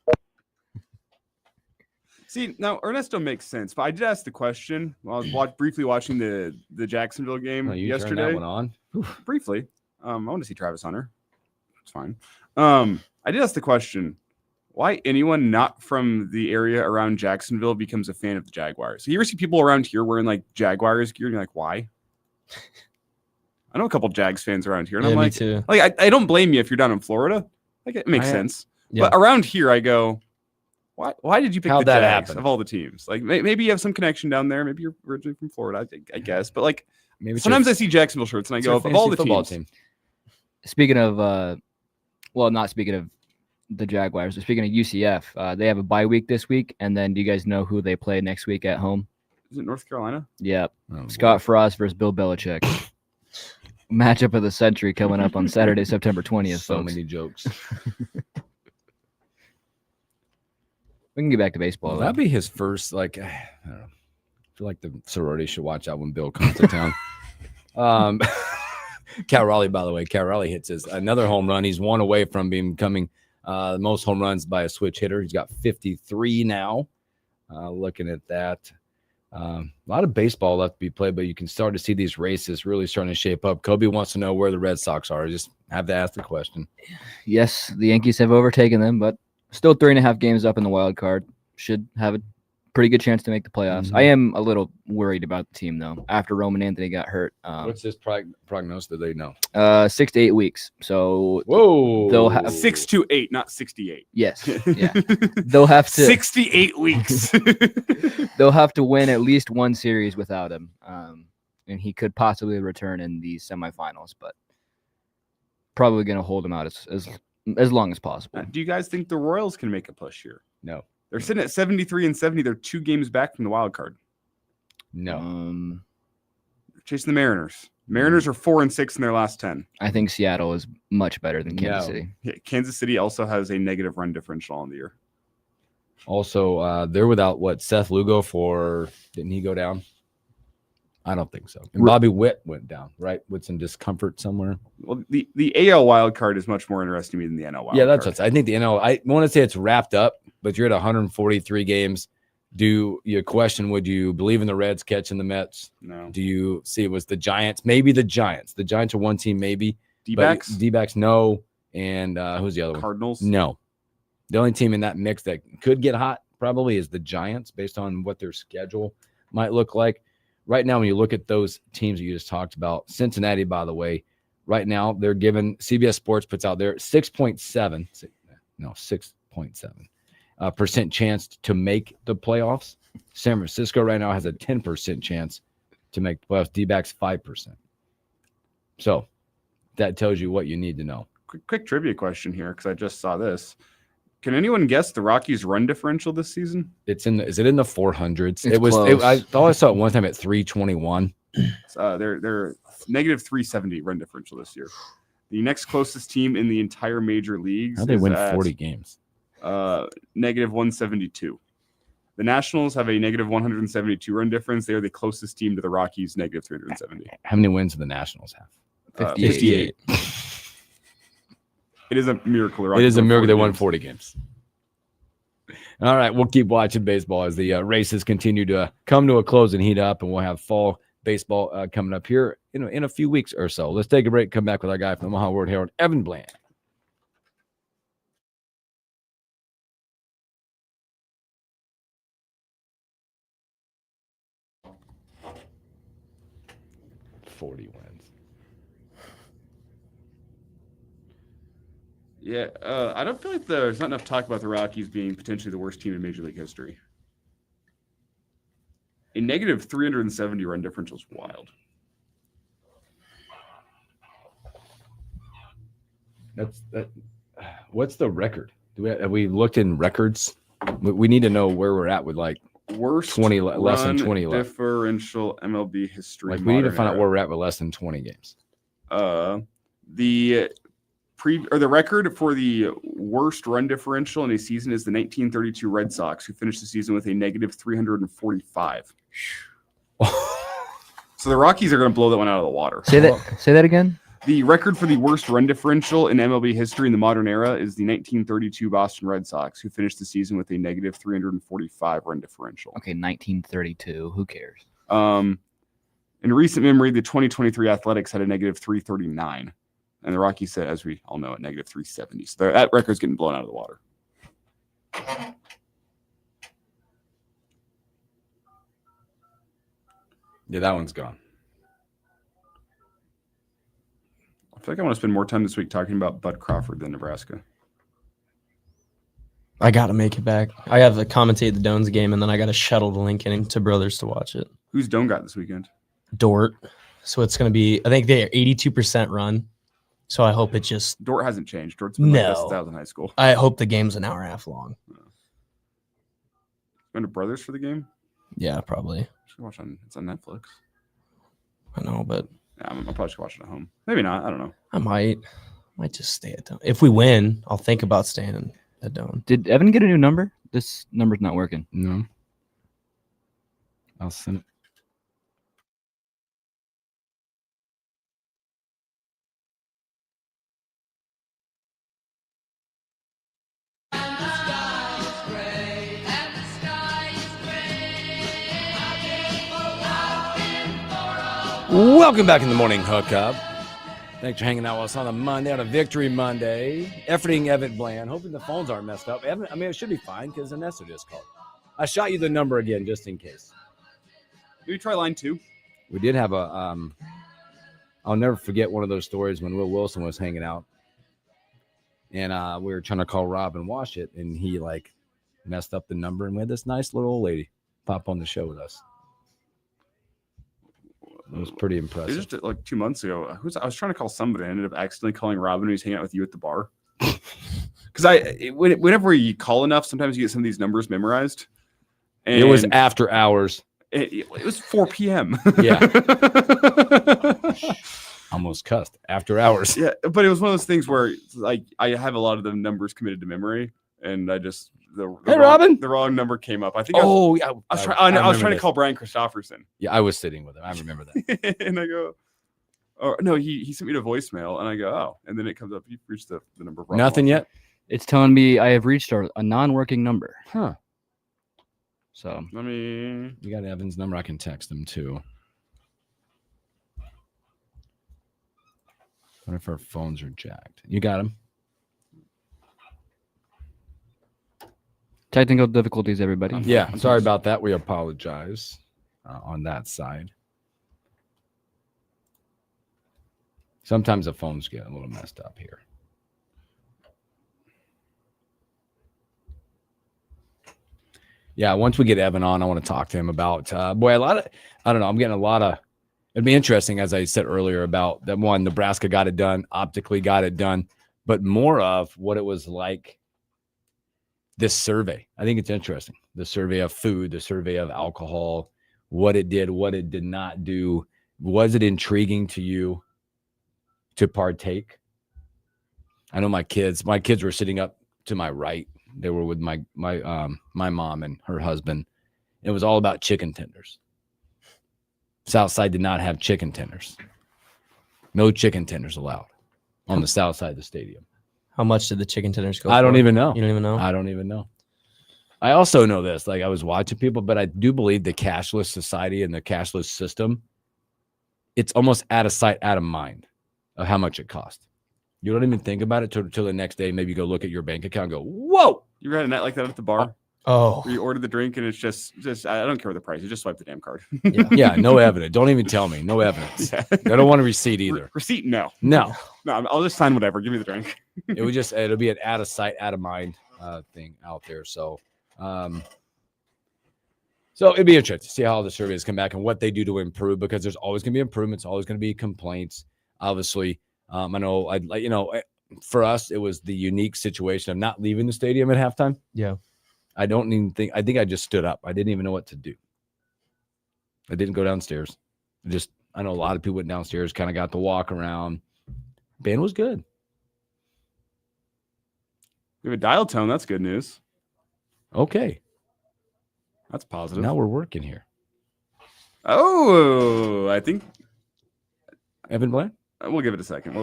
See, now Ernesto makes sense, but I did ask the question while I was briefly watching the Jacksonville game yesterday. Turned that one on? Briefly. I want to see Travis Hunter. It's fine. I did ask the question, why anyone not from the area around Jacksonville becomes a fan of the Jaguars. So you ever see people around here wearing like Jaguars gear and you're like, why? I know a couple Jags fans around here, and I'm like, too. Like I don't blame you if you're down in Florida. Like it makes sense. Yeah. But around here, I go, why did you pick How'd the that Jags happen? of all the teams? Like maybe you have some connection down there. Maybe you're originally from Florida, I guess. But like Maybe sometimes I see Jacksonville shirts and I go, of all the football teams. team. Speaking of, not speaking of the Jaguars, but speaking of UCF, they have a bye week this week. And then do you guys know who they play next week at home? Is it North Carolina? Yep. Oh, Scott Frost versus Bill Belichick. Matchup of the century coming up on Saturday, September 20th. So folks. many jokes. We can get back to baseball. Will though. that be his first? Like, I don't know. I feel like the sorority should watch out when Bill comes to town. Cal Raleigh, by the way, hits another home run. He's one away from becoming the most home runs by a switch hitter. He's got 53 now. Looking at that, a lot of baseball left to be played, but you can start to see these races really starting to shape up. Kobe wants to know where the Red Sox are. I just have to ask the question. Yes, the Yankees have overtaken them, but still 3.5 games up in the wild card. Should have a Pretty good chance to make the playoffs. I am a little worried about the team though. After Roman Anthony got hurt, What's his prognosis? Do they know? 6 to 8 weeks. So whoa, they'll have 6 to 8, not 68. Yes, yeah. They'll have to 68 weeks. They'll have to win at least one series without him, and he could possibly return in the semifinals, but probably going to hold him out as long as possible. Do you guys think the Royals can make a push here? No. They're sitting at 73 and 70. They're 2 games back from the wild card. No. They're chasing the Mariners. Mariners are 4 and 6 in their last 10. I think Seattle is much better than Kansas City. Yeah, Kansas City also has a negative run differential on the year. Also, they're without Seth Lugo didn't he go down? I don't think so. And Bobby Witt went down, right? With some discomfort somewhere. Well, the AL wild card is much more interesting to me than the NL wild card. That's I think the NL. I want to say it's wrapped up, but you're at 143 games. Do you question? Would you believe in the Reds catching the Mets? No. Do you see it was the Giants? Maybe the Giants. The Giants are one team, maybe. D-backs? D-backs, no. And who's the other one? Cardinals? No. The only team in that mix that could get hot probably is the Giants, based on what their schedule might look like. Right now, when you look at those teams that you just talked about, Cincinnati, by the way, right now they're given CBS Sports puts out there 6.7 percent chance to make the playoffs. San Francisco right now has a 10% chance to make the playoffs. D-backs 5%. So that tells you what you need to know. Quick trivia question here, because I just saw this. Can anyone guess the Rockies' run differential this season? Is it in the 400s? It's I thought I saw it one time at 321. They're negative 370 run differential this year. The next closest team in the entire major leagues. How they win 40 games? Negative 172. The Nationals have a negative 172 run difference. They are the closest team to the Rockies' negative 370. How many wins do the Nationals have? 58. It is a miracle. It is a miracle they won 40 games. All right, we'll keep watching baseball as the races continue to come to a close and heat up, and we'll have fall baseball coming up here in a few weeks or so. Let's take a break, come back with our guy from the Omaha World Herald, Evan Bland. $40 wins. Yeah, I don't feel like there's not enough talk about the Rockies being potentially the worst team in Major League history. A negative 370 run differential is wild. What's the record? Have we looked in records? We need to know where we're at with worst 20 less than 20 left. Differential MLB history. We need to find out where we're at with less than 20 games. The record for the worst run differential in a season is the 1932 Red Sox, who finished the season with a negative 345. So the Rockies are going to blow that one out of the water. Say that again. The record for the worst run differential in MLB history in the modern era is the 1932 Boston Red Sox, who finished the season with a negative 345 run differential. Okay, 1932. Who cares? In recent memory, the 2023 Athletics had a negative 339. And the Rockies said, as we all know, at negative 370. So that record's getting blown out of the water. Yeah, that one's gone. I feel like I want to spend more time this week talking about Bud Crawford than Nebraska. I got to make it back. I have to commentate the Dones game, and then I got to shuttle to Lincoln to Brothers to watch it. Who's Doan got this weekend? Dort. So it's going to be, I think they're 82% run. So I hope it just... Dort hasn't changed. Dort's been like this since I was in high school. I hope the game's an hour and a half long. Going to Brothers for the game? Yeah, probably. Should watch it's on Netflix. I know, but... Yeah, I'll probably watch it at home. Maybe not. I don't know. I might just stay at Doan. If we win, I'll think about staying at Doan. Did Evan get a new number? This number's not working. No. I'll send it. Welcome back in the morning hookup. Thanks for hanging out with us on a Monday, on a Victory Monday. Efforting Evan Bland. Hoping the phones aren't messed up. Evan, it should be fine because Vanessa just called. I shot you the number again just in case. Maybe try line 2. We did have a I'll never forget one of those stories when Will Wilson was hanging out. And we were trying to call Rob and wash it, and he like messed up the number, and we had this nice little old lady pop on the show with us. It was pretty It impressive. was just like 2 months ago. I was trying to call somebody. I ended up accidentally calling Robin when he's hanging out with you at the bar. Because whenever you call enough, sometimes you get some of these numbers memorized. And it was after hours. It was 4 p.m. Yeah. Almost cussed. After hours. Yeah, but it was one of those things where like I have a lot of the numbers committed to memory, and I just Robin, the wrong number came up. I think. I was trying to call Brian Christopherson. Yeah, I was sitting with him. I remember that. And I go, oh no, he sent me a voicemail, and I go, oh, and then it comes up. You reached the number. Nothing yet. It's telling me I have reached a non-working number. Huh. So you got Evan's number. I can text him too. What if our phones are jacked? You got him. Technical difficulties, everybody. Yeah, sorry about that. We apologize on that side. Sometimes the phones get a little messed up here. Yeah, once we get Evan on, I want to talk to him about, I don't know, I'm getting a lot of, it'd be interesting, as I said earlier, about that one, Nebraska got it done, optically got it done, but more of what it was like. This survey, I think it's interesting. The survey of food, the survey of alcohol, what it did, what it did not do. Was it intriguing to you to partake? I know my kids were sitting up to my right. They were with my mom and her husband. It was all about chicken tenders. Southside did not have chicken tenders. No chicken tenders allowed on the south side of the stadium. How much did the chicken tenders go? I don't even know. You don't even know? I don't even know. I also know this. Like I was watching people, but I do believe the cashless society and the cashless system, it's almost out of sight, out of mind of how much it cost. You don't even think about it till the next day. Maybe you go look at your bank account and go, whoa. You had a night like that at the bar? Oh. Where you ordered the drink and it's just I don't care what the price. You just swipe the damn card. Yeah, no evidence. Don't even tell me. No evidence. Yeah. I don't want a receipt either. Receipt? No. No. No, I'll just sign whatever. Give me the drink. It'll be an out of sight, out of mind thing out there. So it'd be interesting to see how the surveys come back and what they do to improve, because there's always going to be improvements, always going to be complaints. Obviously, I know, for us, it was the unique situation of not leaving the stadium at halftime. Yeah. I think I just stood up. I didn't even know what to do. I didn't go downstairs. I know a lot of people went downstairs, kind of got to walk around. Band was good. We have a dial tone. That's good news. Okay. That's positive. Now we're working here. Oh, I think Evan Bland? We'll give it a second.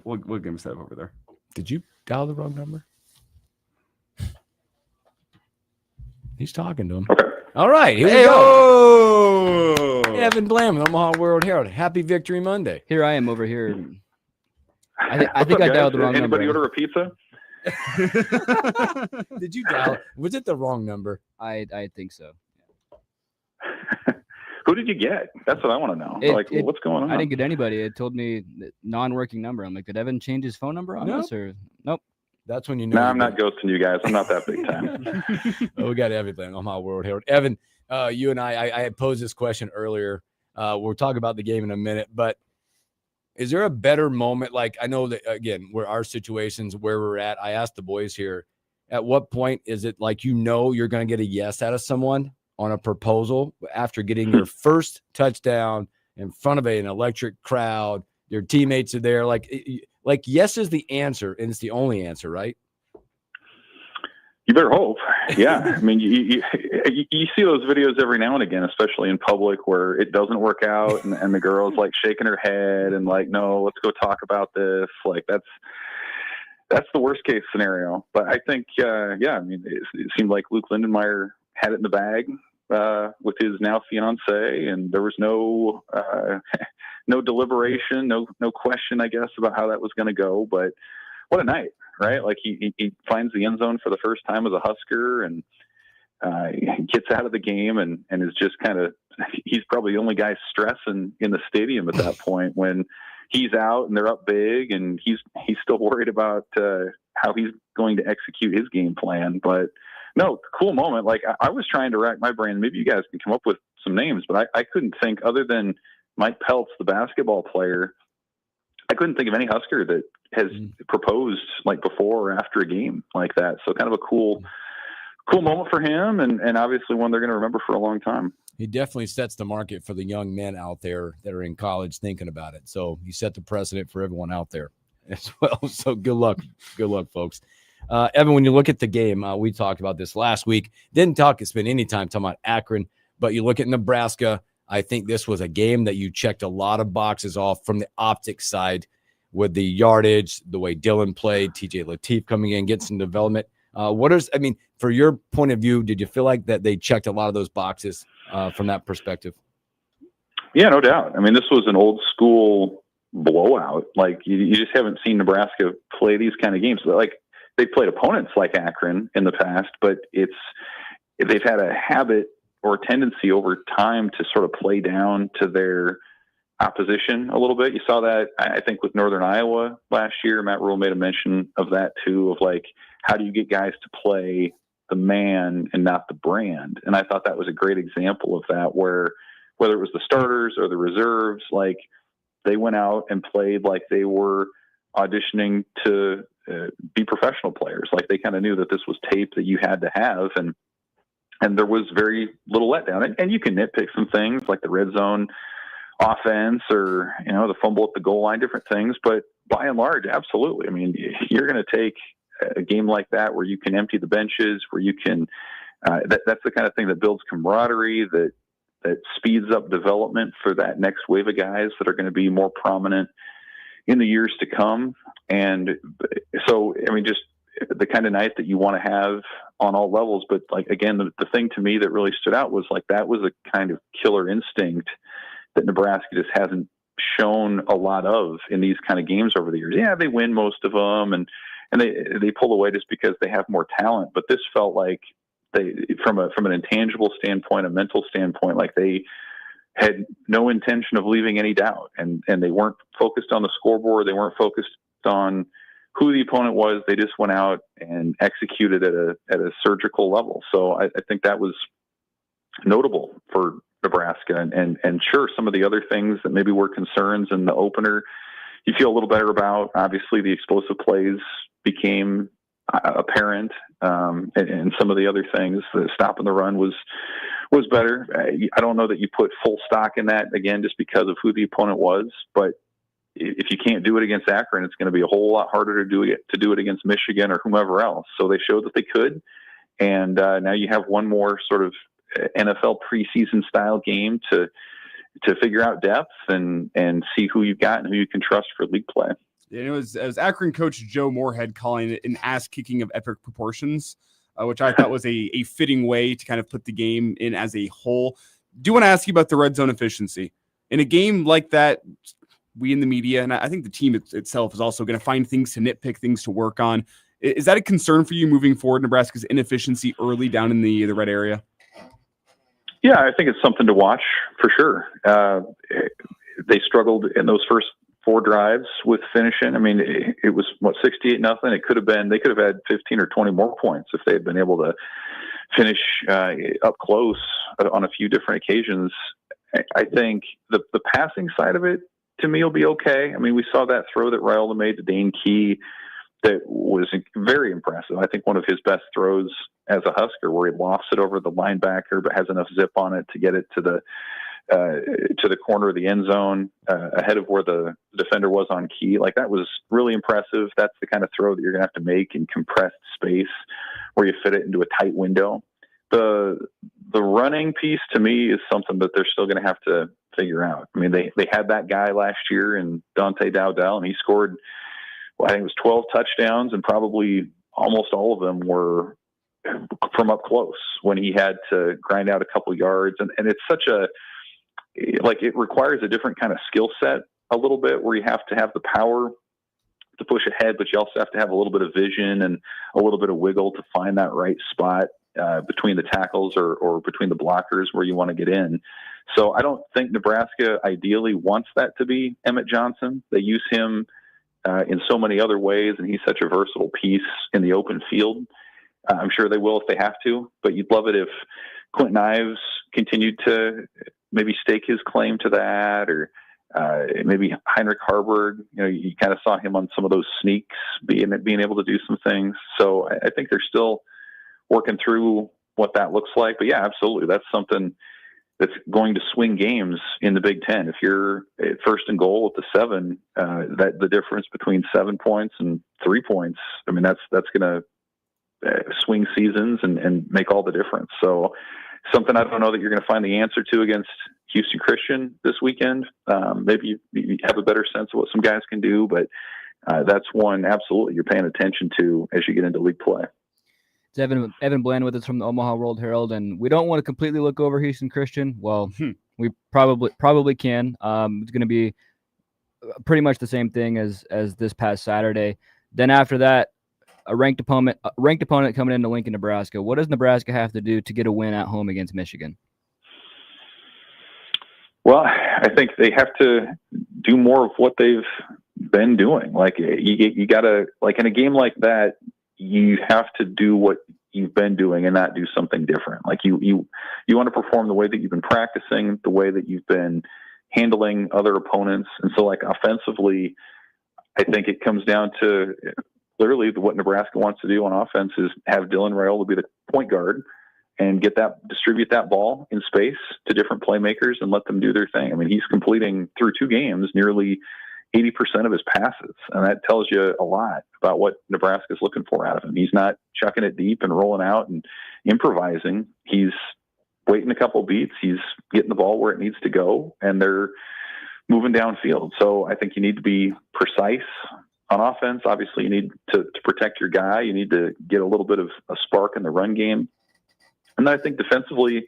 We'll give him a step over there. Did you dial the wrong number? He's talking to him. Okay. All right. Here we go. Evan Bland with Omaha World Herald. Happy Victory Monday. Here I am over here. I think I dialed the wrong number. Anybody order a pizza? Did you dial? Was it the wrong number? I think so. Who did you get? That's what I want to know. What's going on? I didn't get anybody. It told me non-working number. I'm like, did Evan change his phone number on us or nope? That's when you know. No, I'm not ghosting you guys. I'm not that big time. Oh, we got Evan Bland on my World Herald. Evan, you and I had posed this question earlier. We'll talk about the game in a minute, but is there a better moment? Like, I know that, again, where our situations, where we're at, I asked the boys here, at what point is it like you're going to get a yes out of someone on a proposal after getting your first touchdown in front of an electric crowd? Your teammates are there. Like yes is the answer, and it's the only answer, right? You better hope. Yeah. I mean, you see those videos every now and again, especially in public, where it doesn't work out and the girl's like shaking her head and like, no, let's go talk about this. Like that's the worst case scenario. But I think, I mean, it seemed like Luke Lindenmeyer had it in the bag with his now fiance, and there was no deliberation, no question, I guess, about how that was going to go. But what a night, right? Like he finds the end zone for the first time as a Husker, and gets out of the game and is just kind of, he's probably the only guy stressing in the stadium at that point when he's out and they're up big, and he's still worried about how he's going to execute his game plan. But no, cool moment. Like I was trying to rack my brain. Maybe you guys can come up with some names, but I couldn't think, other than Mike Peltz, the basketball player, I couldn't think of any Husker that has proposed like before or after a game like that. So kind of a cool moment for him, and obviously one they're going to remember for a long time. He definitely sets the market for the young men out there that are in college thinking about it. So he set the precedent for everyone out there as well. So good luck, folks. Evan, when you look at the game, we talked about this last week. Didn't spend any time talking about Akron, but you look at Nebraska. I think this was a game that you checked a lot of boxes off from the optics side with the yardage, the way Dylan played, TJ Lateef coming in, getting some development. For your point of view, did you feel like that they checked a lot of those boxes from that perspective? Yeah, no doubt. I mean, this was an old school blowout. Like you just haven't seen Nebraska play these kind of games. Like they've played opponents like Akron in the past, but they've had a habit or tendency over time to sort of play down to their opposition a little bit. You saw that, I think, with Northern Iowa last year. Matt Rule made a mention of that too, of like, how do you get guys to play the man and not the brand? And I thought that was a great example of that, where whether it was the starters or the reserves, like they went out and played like they were auditioning to be professional players. Like they kind of knew that this was tape that you had to have, and there was very little letdown. And you can nitpick some things like the red zone offense or, the fumble at the goal line, different things. But by and large, absolutely. I mean, you're going to take a game like that where you can empty the benches, where you can, that's the kind of thing that builds camaraderie, that speeds up development for that next wave of guys that are going to be more prominent in the years to come. And so, I mean, just the kind of night that you want to have on all levels. But like, again, the thing to me that really stood out was like, that was a kind of killer instinct that Nebraska just hasn't shown a lot of in these kind of games over the years. Yeah, they win most of them and they pull away just because they have more talent. But this felt like they, from an intangible standpoint, a mental standpoint, like they had no intention of leaving any doubt, and they weren't focused on the scoreboard. They weren't focused on who the opponent was. They just went out and executed at a surgical level. So I think that was notable for Nebraska. And sure, some of the other things that maybe were concerns in the opener, you feel a little better about. Obviously, the explosive plays became apparent, and some of the other things, the stopping the run was better. I don't know that you put full stock in that, again, just because of who the opponent was. But if you can't do it against Akron, it's going to be a whole lot harder to do it against Michigan or whomever else. So they showed that they could, and now you have one more sort of NFL preseason style game to figure out depth and see who you've got and who you can trust for league play. It was Akron coach Joe Moorhead calling it an ass kicking of epic proportions, which I thought was a fitting way to kind of put the game in as a whole. Do want to ask you about the red zone efficiency in a game like that? We in the media, and I think the team itself is also going to find things to nitpick, things to work on. Is that a concern for you moving forward, Nebraska's inefficiency early down in the red area? Yeah, I think it's something to watch for sure. They struggled in those first 4 drives with finishing. I mean, it was 68-0. It could have been, they could have had 15 or 20 more points if they had been able to finish up close on a few different occasions. I think the passing side of it, to me, will be okay. I mean, we saw that throw that Raiola made to Dane Key that was very impressive. I think one of his best throws as a Husker, where he lofts it over the linebacker but has enough zip on it to get it to the corner of the end zone ahead of where the defender was on Key. Like, that was really impressive. That's the kind of throw that you're going to have to make in compressed space where you fit it into a tight window. The running piece, to me, is something that they're still going to have to figure out. I mean, they had that guy last year in Dante Dowdell, and he scored, I think it was 12 touchdowns, and probably almost all of them were from up close when he had to grind out a couple yards. And it's such it requires a different kind of skill set a little bit, where you have to have the power to push ahead, but you also have to have a little bit of vision and a little bit of wiggle to find that right spot between the tackles or between the blockers where you want to get in. So I don't think Nebraska ideally wants that to be Emmett Johnson. They use him in so many other ways, and he's such a versatile piece in the open field. I'm sure they will if they have to, but you'd love it if Quentin Ives continued to maybe stake his claim to that, or maybe Heinrich Harburg. You kind of saw him on some of those sneaks, being able to do some things. So I think they're still working through what that looks like. But yeah, absolutely, that's something that's going to swing games in the Big Ten. If you're at first and goal with the 7, that the difference between 7 points and 3 points, I mean, that's going to swing seasons and make all the difference. So something I don't know that you're going to find the answer to against Houston Christian this weekend. Maybe you have a better sense of what some guys can do, but that's one absolutely you're paying attention to as you get into league play. It's Evan Bland with us from the Omaha World Herald, and we don't want to completely look over Houston Christian. Well, we probably can. It's going to be pretty much the same thing as this past Saturday. Then after that, a ranked opponent coming into Lincoln, Nebraska. What does Nebraska have to do to get a win at home against Michigan? Well, I think they have to do more of what they've been doing. Like you got to, like in a game like that, you have to do what you've been doing and not do something different. Like you want to perform the way that you've been practicing, the way that you've been handling other opponents. And so like offensively, I think it comes down to clearly what Nebraska wants to do on offense is have Dylan Raiola be the point guard and distribute that ball in space to different playmakers and let them do their thing. I mean, he's completing through 2 games nearly 80% of his passes, and that tells you a lot about what Nebraska's looking for out of him. He's not chucking it deep and rolling out and improvising. He's waiting a couple beats. He's getting the ball where it needs to go, and they're moving downfield. So I think you need to be precise on offense. Obviously, you need to protect your guy. You need to get a little bit of a spark in the run game. And then I think defensively,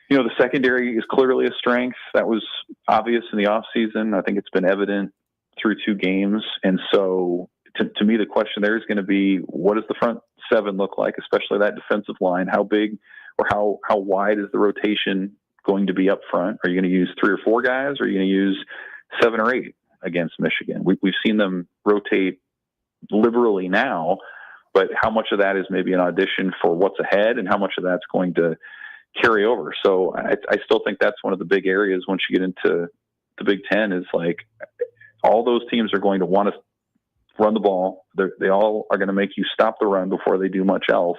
the secondary is clearly a strength. That was obvious in the offseason. I think it's been evident through 2 games. And so to me, the question there is going to be, what does the front 7 look like, especially that defensive line? How big or how wide is the rotation going to be up front? Are you going to use 3 or 4 guys, or are you going to use 7 or 8 against Michigan? We've seen them rotate liberally now, but how much of that is maybe an audition for what's ahead, and how much of that's going to carry over? So I still think that's one of the big areas once you get into the Big Ten is like all those teams are going to want to run the ball. They all are going to make you stop the run before they do much else.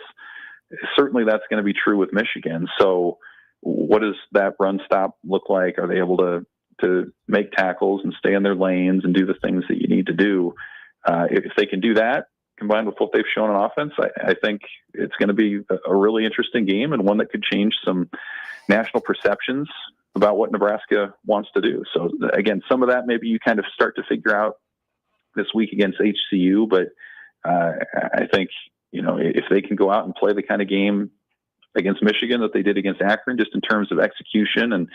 Certainly that's going to be true with Michigan. So what does that run stop look like? Are they able to make tackles and stay in their lanes and do the things that you need to do? If they can do that, combined with what they've shown on offense, I think it's going to be a really interesting game, and one that could change some national perceptions about what Nebraska wants to do. So again, some of that maybe you kind of start to figure out this week against HCU, but I think, if they can go out and play the kind of game against Michigan that they did against Akron, just in terms of execution and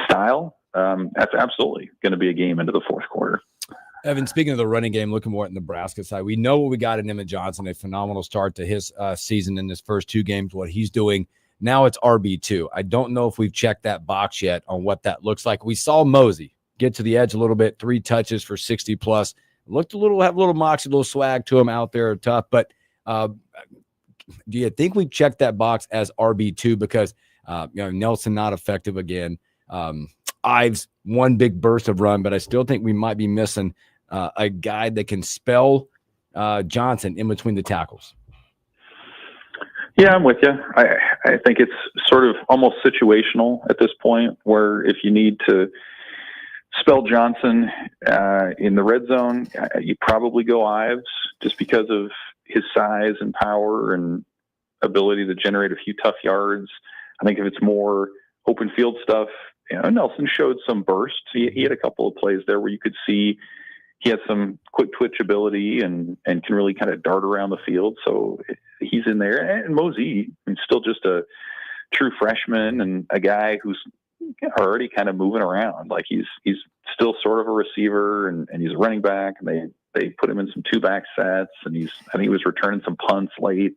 style, that's absolutely going to be a game into the fourth quarter. Evan, speaking of the running game, looking more at Nebraska side, we know what we got in Emmett Johnson, a phenomenal start to his season in his first 2 games, what he's doing. Now it's RB2. I don't know if we've checked that box yet on what that looks like. We saw Mosey get to the edge a little bit, 3 touches for 60 plus. Looked have a little moxie, a little swag to him out there, tough. But do you think we've checked that box as RB2? Because, Nelson not effective again. Ives, 1 big burst of run, but I still think we might be missing a guy that can spell Johnson in between the tackles. Yeah, I'm with you. I think it's sort of almost situational at this point, where if you need to spell Johnson in the red zone, you probably go Ives, just because of his size and power and ability to generate a few tough yards. I think if it's more open field stuff, Nelson showed some bursts. He had a couple of plays there where you could see he has some quick twitch ability and can really kind of dart around the field. So he's in there. And Mosey, still just a true freshman and a guy who's already kind of moving around. Like he's still sort of a receiver and he's a running back, and they put him in some 2-back sets, and I think he was returning some punts late.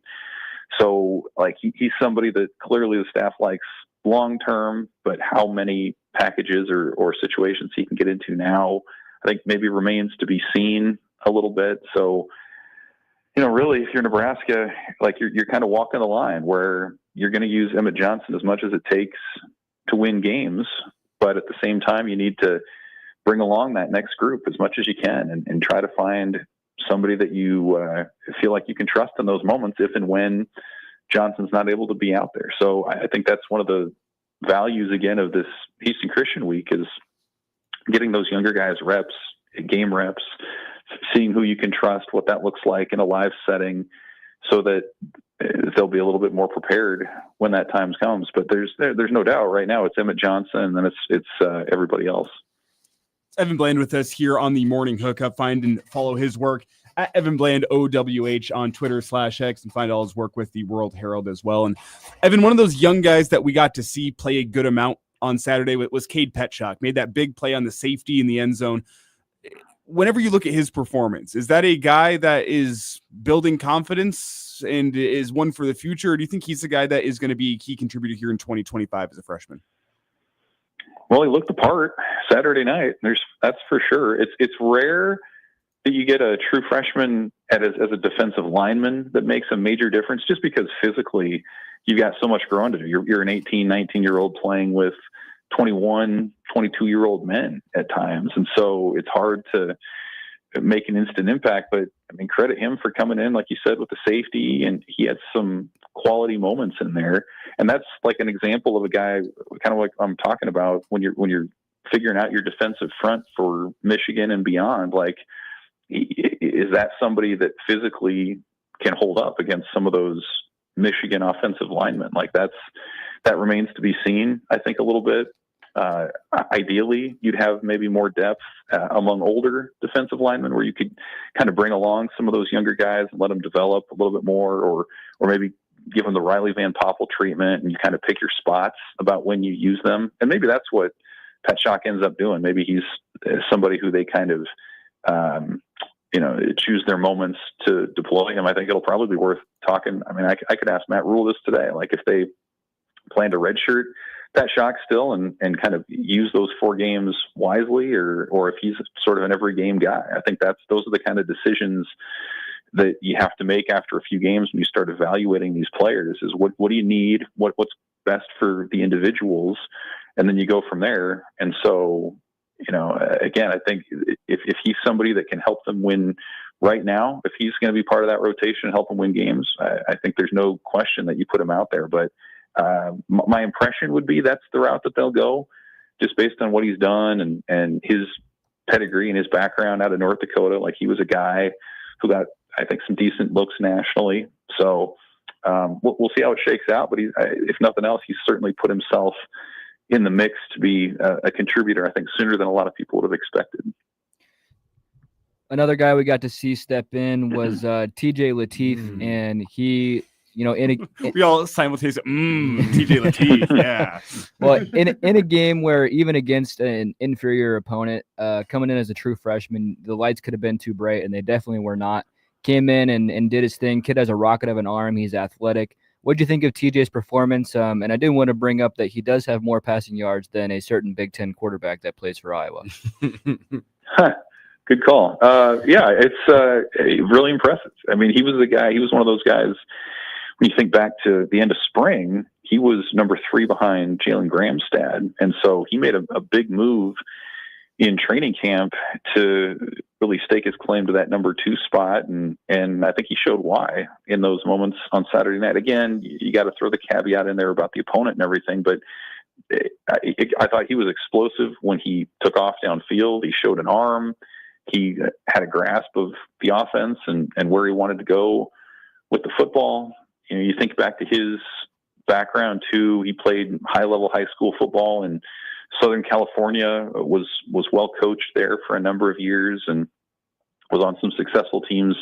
So, like, he's somebody that clearly the staff likes long term, but how many packages or situations he can get into now, I think maybe remains to be seen a little bit. So, really, if you're Nebraska, like you're kind of walking the line where you're going to use Emmett Johnson as much as it takes to win games, but at the same time, you need to bring along that next group as much as you can and try to find somebody that you feel like you can trust in those moments if and when Johnson's not able to be out there. So I think that's one of the values, again, of this Houston Christian week is getting those younger guys reps, game reps, seeing who you can trust, what that looks like in a live setting, so that they'll be a little bit more prepared when that time comes. But there's no doubt right now it's Emmett Johnson, and then it's everybody else. Evan Bland with us here on the Morning Hookup. Find and follow his work at Evan Bland OWH on Twitter/X, and find all his work with the World Herald as well. And Evan, one of those young guys that we got to see play a good amount on Saturday was Cade Petschak. Made that big play on the safety in the end zone. Whenever you look at his performance, is that a guy that is building confidence and is one for the future? Or do you think he's a guy that is going to be a key contributor here in 2025 as a freshman? Well, he looked the part Saturday night. That's for sure. It's rare that you get a true freshman as a defensive lineman that makes a major difference, just because physically you've got so much growing to do. You're an 18, 19-year-old playing with 21, 22-year-old men at times. And so it's hard to make an instant impact, but I mean, credit him for coming in, like you said, with the safety, and he had some quality moments in there. And that's like an example of a guy kind of like I'm talking about when you're figuring out your defensive front for Michigan and beyond. Like, is that somebody that physically can hold up against some of those Michigan offensive linemen? Like that remains to be seen, I think, a little bit. Ideally, you'd have maybe more depth among older defensive linemen where you could kind of bring along some of those younger guys and let them develop a little bit more, or maybe give them the Riley Van Poppel treatment and you kind of pick your spots about when you use them. And maybe that's what Petschak ends up doing. Maybe he's somebody who they kind of, choose their moments to deploy him. I think it'll probably be worth talking. I mean, I could ask Matt Rule this today, like if they plan to redshirt Petschak still and kind of use those 4 games wisely, or if he's sort of an every game guy. I think those are the kind of decisions that you have to make after a few games when you start evaluating these players is what do you need? What's best for the individuals? And then you go from there. And so, again, I think if he's somebody that can help them win right now, if he's going to be part of that rotation, help them win games, I think there's no question that you put him out there. But my impression would be that's the route that they'll go, just based on what he's done and his pedigree and his background out of North Dakota. Like, he was a guy who got, I think, some decent looks nationally. So we'll see how it shakes out. But if nothing else, he's certainly put himself in the mix to be a contributor, I think, sooner than a lot of people would have expected. Another guy we got to see step in was TJ Lateef, and he, we all simultaneously TJ Lateef, yeah. Well, in a game where even against an inferior opponent, coming in as a true freshman, the lights could have been too bright, and they definitely were not. Came in and did his thing. Kid has a rocket of an arm. He's athletic. What do you think of TJ's performance? And I did want to bring up that he does have more passing yards than a certain Big Ten quarterback that plays for Iowa. Good call. Yeah, it's really impressive. I mean, he was one of those guys, when you think back to the end of spring, he was number 3 behind Jalen Gramstad. And so he made a big move in training camp to really stake his claim to that number 2 spot. And I think he showed why in those moments on Saturday night. Again, you got to throw the caveat in there about the opponent and everything, but I thought he was explosive when he took off downfield. He showed an arm. He had a grasp of the offense and where he wanted to go with the football. You think back to his background too. He played high-level high school football in Southern California, was well coached there for a number of years, and was on some successful teams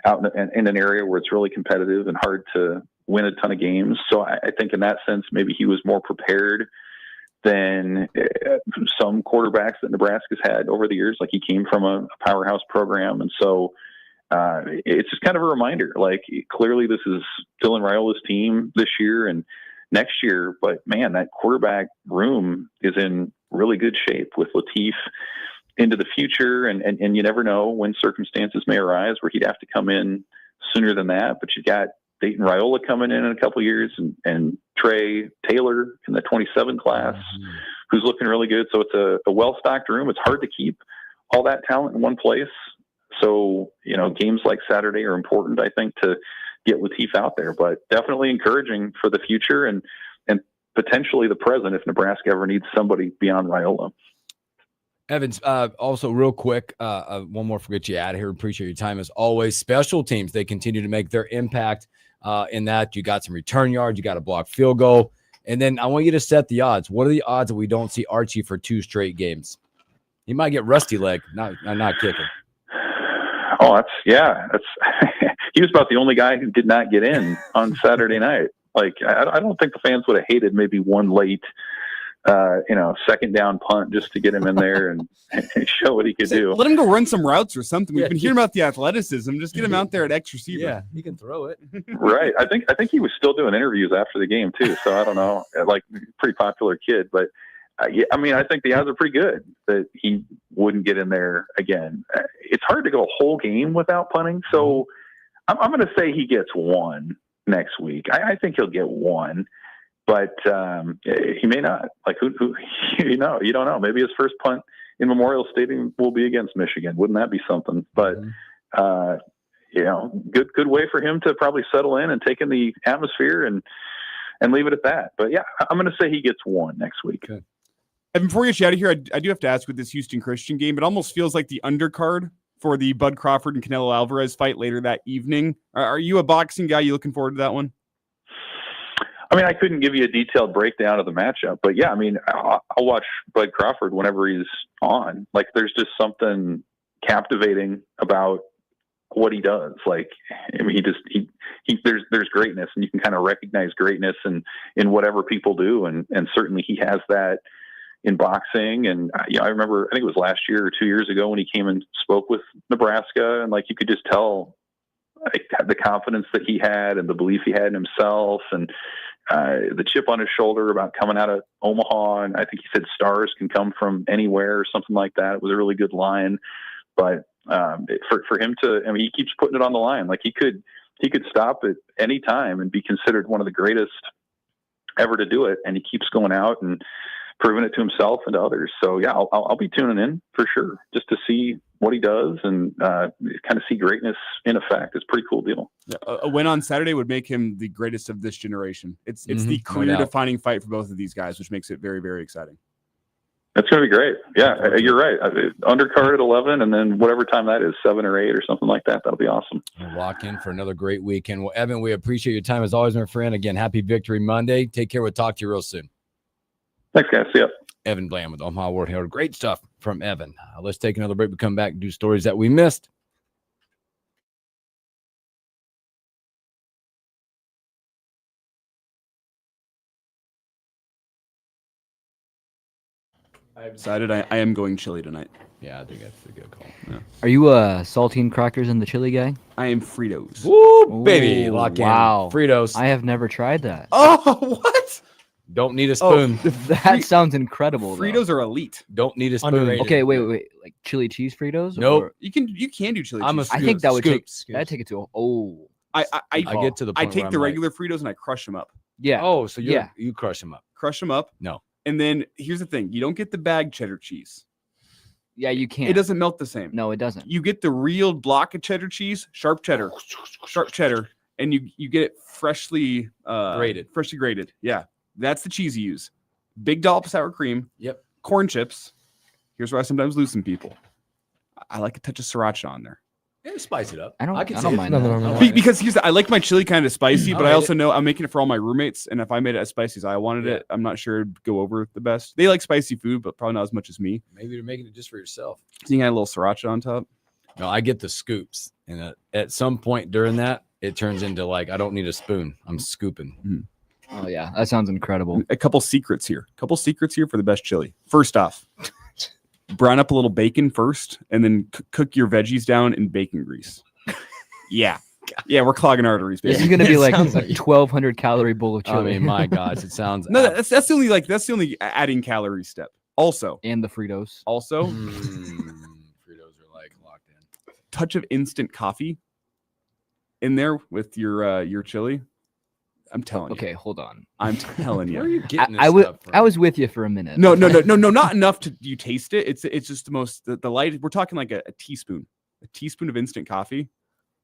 out in an area where it's really competitive and hard to win a ton of games. So I think in that sense, maybe he was more prepared than some quarterbacks that Nebraska's had over the years. Like, he came from a powerhouse program. And so it's just kind of a reminder. Like, clearly this is Dylan Raiola's team this year and next year, but man, that quarterback room is in really good shape with Latif into the future. And you never know when circumstances may arise where he'd have to come in sooner than that. But you got Dayton Raiola coming in a couple of years and Trey Taylor in the 27 class, who's looking really good. So it's a well-stocked room. It's hard to keep all that talent in one place. So, games like Saturday are important, I think, to get Latif out there, but definitely encouraging for the future and potentially the present if Nebraska ever needs somebody beyond Raiola. Evans, also real quick, one more before we get you out of here. Appreciate your time as always. Special teams, they continue to make their impact in that. You got some return yards, you got a blocked field goal. And then I want you to set the odds. What are the odds that we don't see Archie for 2 straight games? He might get rusty leg, not kicking. Oh, that's he was about the only guy who did not get in on Saturday night. Like, I don't think the fans would have hated maybe one late, second down punt just to get him in there and show what he could do. Let him go run some routes or something. We've been hearing about the athleticism. Just get him out there at X receiver. Yeah, he can throw it. Right. I think he was still doing interviews after the game too. So I don't know. Like, pretty popular kid, but I think the odds are pretty good that he wouldn't get in there again. It's hard to go a whole game without punting. So I'm going to say he gets one next week. I think he'll get one, but he may not. Like, who you don't know. Maybe his first punt in Memorial Stadium will be against Michigan. Wouldn't that be something? But good way for him to probably settle in and take in the atmosphere and leave it at that. But yeah, I'm going to say he gets one next week. Okay. And before we get you out of here, I do have to ask with this Houston Christian game, it almost feels like the undercard for the Bud Crawford and Canelo Alvarez fight later that evening. Are you a boxing guy? You looking forward to that one? I couldn't give you a detailed breakdown of the matchup, but yeah, I'll watch Bud Crawford whenever he's on. Like, there's just something captivating about what he does. Like, there's greatness, and you can kind of recognize greatness in whatever people do. And certainly he has that in boxing. And I remember, I think it was last year or 2 years ago when he came and spoke with Nebraska, and like, you could just tell the confidence that he had and the belief he had in himself and the chip on his shoulder about coming out of Omaha. And I think he said stars can come from anywhere or something like that. It was a really good line, but for him to, he keeps putting it on the line. Like, he could stop at any time and be considered one of the greatest ever to do it. And he keeps going out and proving it to himself and to others. So yeah, I'll be tuning in for sure, just to see what he does and kind of see greatness in effect. It's a pretty cool deal. A win on Saturday would make him the greatest of this generation. It's the career defining fight for both of these guys, which makes it very, very exciting. That's going to be great. Yeah, you're right. Undercard at 11, and then whatever time that is, 7 or 8 or something like that. That'll be awesome. We'll lock in for another great weekend. Well, Evan, we appreciate your time as always, my friend. Again, happy Victory Monday. Take care. We'll talk to you real soon. Thanks, guys. See ya. Evan Bland with Omaha World Herald. Great stuff from Evan. Let's take another break. We come back and do stories that we missed. I've decided I am going chili tonight. Yeah, I think that's a good call. Yeah. Are you saltine crackers and the chili guy? I am Fritos. Woo, baby. Lock in. Wow. Fritos. I have never tried that. Oh, what? Don't need a spoon. That sounds incredible. Fritos are elite. Don't need a spoon. Underrated. Okay, wait. Like chili cheese Fritos? Nope. Or- You can do chili cheese. I think that would take Scoops. that'd take it to I get to the I point take where the I'm regular Fritos and I crush them up. Yeah. Oh, so you crush them up. Crush them up. No. And then here's the thing. You don't get the bag cheddar cheese. Yeah, you can't. It doesn't melt the same. No, it doesn't. You get the real block of cheddar cheese, sharp cheddar, and you get it freshly Grated. Freshly grated. Yeah. That's the cheese you use. Big dollop of sour cream. Yep. Corn chips. Here's where I sometimes lose some people. I like a touch of sriracha on there. Yeah, spice it up. I don't see it. mind No. that. Because I like my chili kind of spicy, but I hate also know I'm making it for all my roommates, and if I made it as spicy as I wanted it, I'm not sure it'd go over the best. They like spicy food, but probably not as much as me. Maybe you're making it just for yourself. So you got a little sriracha on top. No, I get the scoops, and at some point during that, it turns into like I don't need a spoon. I'm scooping. Oh yeah, that sounds incredible. A couple secrets here for the best chili. First off, brown up a little bacon first, and then cook your veggies down in bacon grease. Yeah. Yeah, we're clogging arteries. This Baby. is going to be like a sounds like- 1,200 calorie bowl of I chili. mean, my gosh, it sounds. No, that's the only adding calorie step. Also, and the Fritos. Also, Fritos are like locked in. Touch of instant coffee in there with your chili. I'm telling you. Okay, hold on. I'm telling Where are you. you getting this I stuff from? was with you for a minute. No, not enough to you taste it. It's just the light. We're talking like a teaspoon of instant coffee.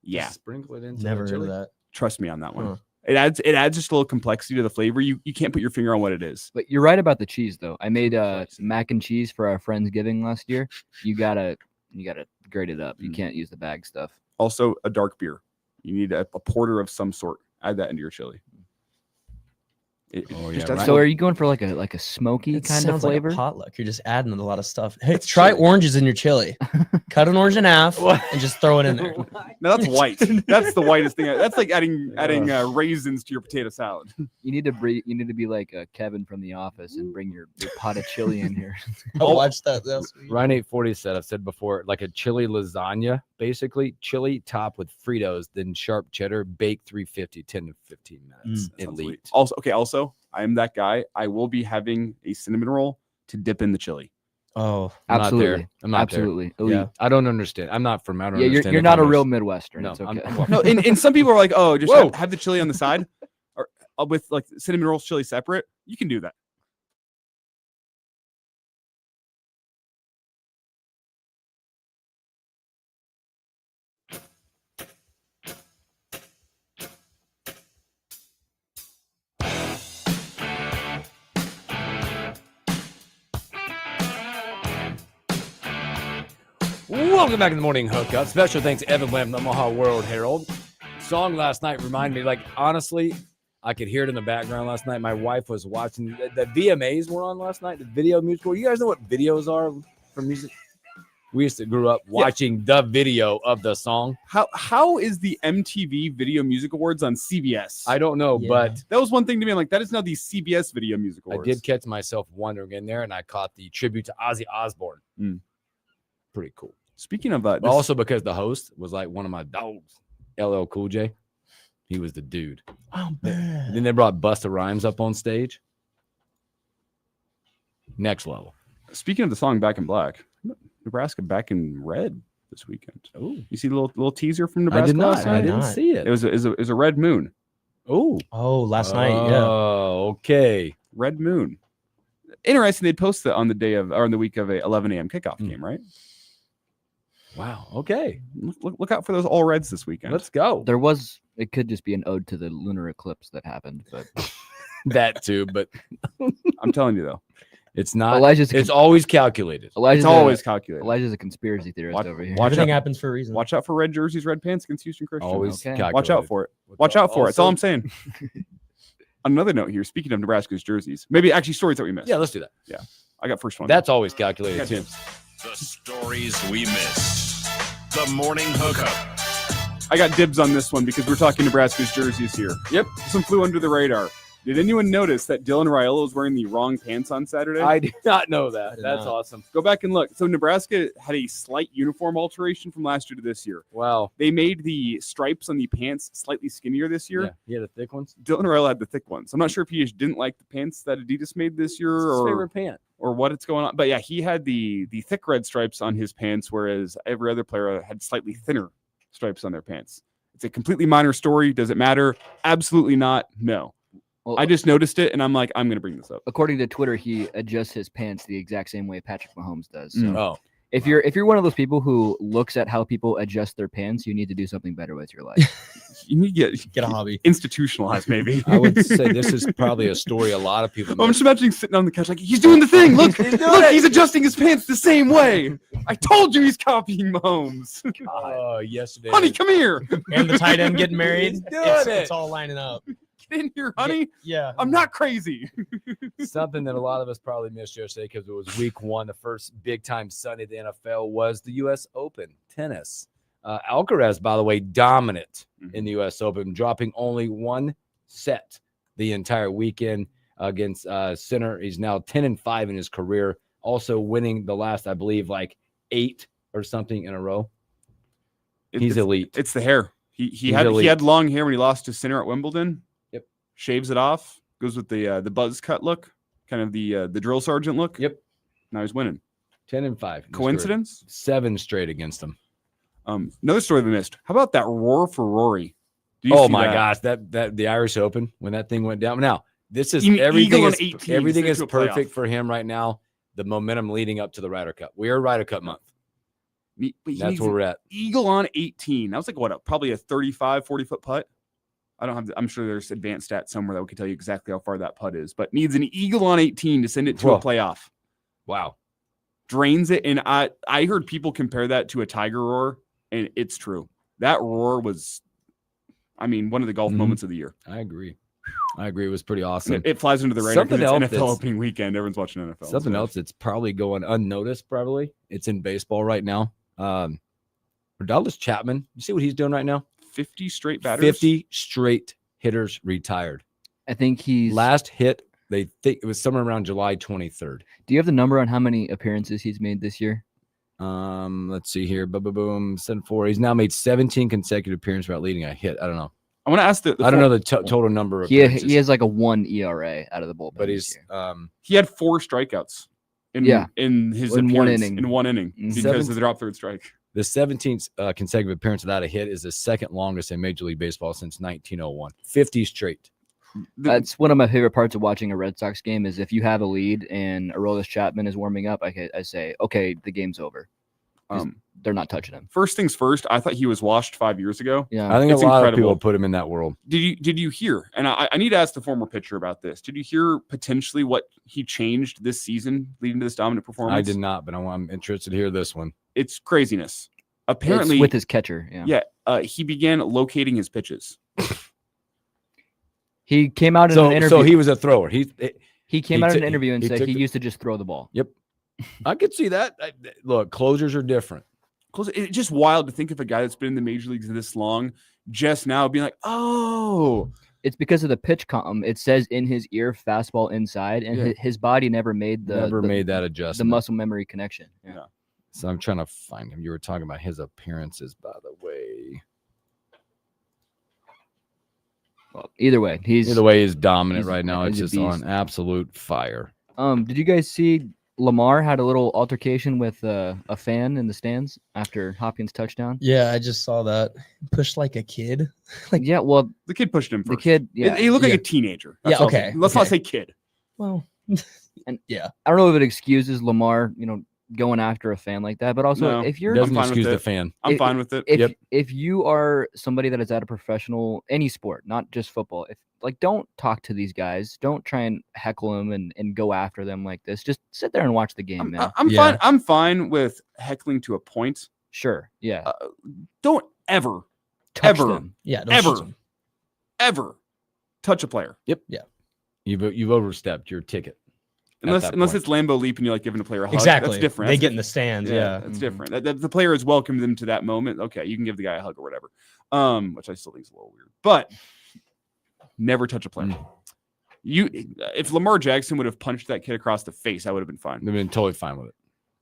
Yeah, Just sprinkle it into Never the heard chili. of that. trust me on that one. Huh. It adds just a little complexity to the flavor. You can't put your finger on what it is. But you're right about the cheese, though. I made mac and cheese for our Friendsgiving last year. You gotta grate it up. You can't use the bag stuff. Also, a dark beer. You need a porter of some sort. Add that into your chili. So are you going for like a smoky It kind of sounds flavor? like a potluck. You're just adding a lot of stuff. Hey, try oranges in your chili. Cut an orange in half and just throw it in there. No, that's white. That's the whitest thing. That's like adding raisins to your potato salad. You need to be like Kevin from The Office and bring your pot of chili in here. I watched that. Ryan 840 said, I've said before, like a chili lasagna, basically chili topped with Fritos, then sharp cheddar, baked 350, 10 to 15 minutes. Elite. Also, I am that guy. I will be having a cinnamon roll to dip in the chili. Oh, Absolutely. I'm not Absolutely. there. Elite. Yeah. I don't understand. I'm not from. I don't Yeah, understand you're the not a commerce. real Midwestern. No, It's okay. No, and some people are like, oh, just have the chili on the side, or with like cinnamon rolls chili separate. You can do that. Welcome back to the morning hookup. Special thanks to Evan Lamb, the Omaha World Herald. Song last night reminded me, like, honestly, I could hear it in the background last night. My wife was watching. The VMAs were on last night, the video musical. You guys know what videos are for music? We used to grow up watching the video of the song. How is the MTV Video Music Awards on CBS? I don't know, but that was one thing to me. I'm like, that is now the CBS Video Music Awards. I did catch myself wondering in there, and I caught the tribute to Ozzy Osbourne. Pretty cool. Speaking of but also because the host was like one of my dogs, LL Cool J. He was the dude. Oh, man. And then they brought Busta Rhymes up on stage. Next level. Speaking of the song Back in Black, Nebraska back in red this weekend. Oh, you see the little teaser from Nebraska? I did not. Last night? I didn't see it. It was a red moon. Oh, last night. Yeah. Oh, okay. Red moon. Interesting. They'd post that on the day of or on the week of a 11 a.m. kickoff game, right? Wow. Okay. Look out for those all reds this weekend. Let's go. It could just be an ode to the lunar eclipse that happened, but that too. But I'm telling you though, it's not. It's always calculated. It's always calculated. Elijah's a conspiracy theorist over here. Everything happens for a reason. Watch out for red jerseys, red pants against Houston Christian. Always calculated. Watch out for it. Watch out for it. That's all I'm saying. Another note here. Speaking of Nebraska's jerseys, maybe actually stories that we missed. Yeah, let's do that. Yeah, I got first one. That's always calculated too. The stories we missed. The morning hookup. I got dibs on this one because we're talking Nebraska's jerseys here. Yep. Some flew under the radar. Did anyone notice that Dylan Raiola was wearing the wrong pants on Saturday? I did not know that. That's awesome. Go back and look. So Nebraska had a slight uniform alteration from last year to this year. Wow. They made the stripes on the pants slightly skinnier this year. Yeah, he had the thick ones. Dylan Raiola had the thick ones. I'm not sure if he just didn't like the pants that Adidas made this year It's his or favorite pant. or what it's going on. But yeah, he had the thick red stripes on his pants, whereas every other player had slightly thinner stripes on their pants. It's a completely minor story. Does it matter? Absolutely not. No. Well, I just noticed it, and I'm like, I'm going to bring this up. According to Twitter, he adjusts his pants the exact same way Patrick Mahomes does. So Oh. if you're one of those people who looks at how people adjust their pants, you need to do something better with your life. You need to get a hobby. Institutionalized, maybe. I would say this is probably a story a lot of people I'm just imagining sitting on the couch like, he's doing the thing. Look, he's adjusting his pants the same way. I told you he's copying Mahomes. Oh, yesterday. Honey, come here. And the tight end getting married. He's doing it's, it. it's all lining up. Get in here, honey. Yeah. I'm not crazy. Something that a lot of us probably missed yesterday because it was week one. The first big time Sunday of the NFL was the U.S. Open tennis. Alcaraz, by the way, dominant in the U.S. Open, dropping only one set the entire weekend against Sinner. He's now 10-5 in his career, also winning the last, I believe, like 8 or something in a row. He's elite. It's the hair. He had long hair when he lost to Sinner at Wimbledon. Yep. Shaves it off. Goes with the buzz cut look, kind of the drill sergeant look. Yep. Now he's winning. 10-5. Coincidence? 7 straight against them. Another story we missed. How about that roar for Rory? Oh my gosh, that the Irish Open when that thing went down. Now this is everything is perfect for him right now. The momentum leading up to the Ryder Cup. We are Ryder Cup month. That's where we're at. Eagle on 18. That was like probably a 35, 40-foot putt. I'm sure there's advanced stats somewhere that we can tell you exactly how far that putt is, but needs an eagle on 18 to send it to a playoff. Wow. Drains it. And I heard people compare that to a Tiger roar, and it's true. That roar was, one of the golf moments of the year. I agree. It was pretty awesome. It flies into the radar because it's NFL opening weekend. Everyone's watching NFL. Something else that's probably going unnoticed, it's in baseball right now. Aroldis Chapman, you see what he's doing right now? 50 straight batters. 50 straight hitters retired. I think he's last hit. They think it was somewhere around July 23rd. Do you have the number on how many appearances he's made this year? Let's see here. Boom, 7-4. He's now made 17 consecutive appearances without leading a hit. I don't know. I want to ask I don't know the total number of he has like a 1 ERA out of the bullpen. But he's he had 4 strikeouts in his appearance in one inning Mm-hmm. because of the drop third strike. The 17th consecutive appearance without a hit is the second longest in Major League Baseball since 1901. 50 straight. That's one of my favorite parts of watching a Red Sox game is if you have a lead and Aroldis Chapman is warming up, I say, okay, the game's over. They're not touching him. First things first, I thought he was washed 5 years ago. Yeah, I think it's a lot of people put him in that world. Did you hear? And I need to ask the former pitcher about this. Did you hear potentially what he changed this season leading to this dominant performance? I did not, but I'm interested to hear this one. It's craziness. Apparently, it's with his catcher. He began locating his pitches. He came out in an interview. So he was a thrower. He came out in an interview and said he used to just throw the ball. Yep. I could see that. Look, closers are different. It's just wild to think of a guy that's been in the major leagues this long just now being like, oh. It's because of the pitch column. It says in his ear, fastball inside, and his body never made that adjustment. The muscle memory connection. Yeah. So I'm trying to find him. You were talking about his appearances, by the way. Well, either way, he's dominant right now. It's just on absolute fire. Did you guys see Lamar had a little altercation with a fan in the stands after Hopkins' touchdown? Yeah, I just saw that. Pushed like a kid. Well, the kid pushed him first. The kid, he looked like a teenager. That's Let's not say kid. Well, and I don't know if it excuses Lamar, going after a fan like that, but also if you're doesn't excuse the fan. I'm fine with it. If you are somebody that is at a professional, any sport, not just football, don't talk to these guys. Don't try and heckle them and go after them like this. Just sit there and watch the game, man. I'm fine. I'm fine with heckling to a point. Sure. Yeah. Don't ever touch them. Yeah. Ever touch a player. Yep. Yeah. You've overstepped your ticket. Unless it's Lambeau Leap and you're like giving a player a hug. Exactly. That's different. They get in the stands. Yeah. That's different. The player has welcomed them to that moment. Okay, you can give the guy a hug or whatever. Which I still think is a little weird. But never touch a player. If Lamar Jackson would have punched that kid across the face, I would have been fine. I've been totally fine with it.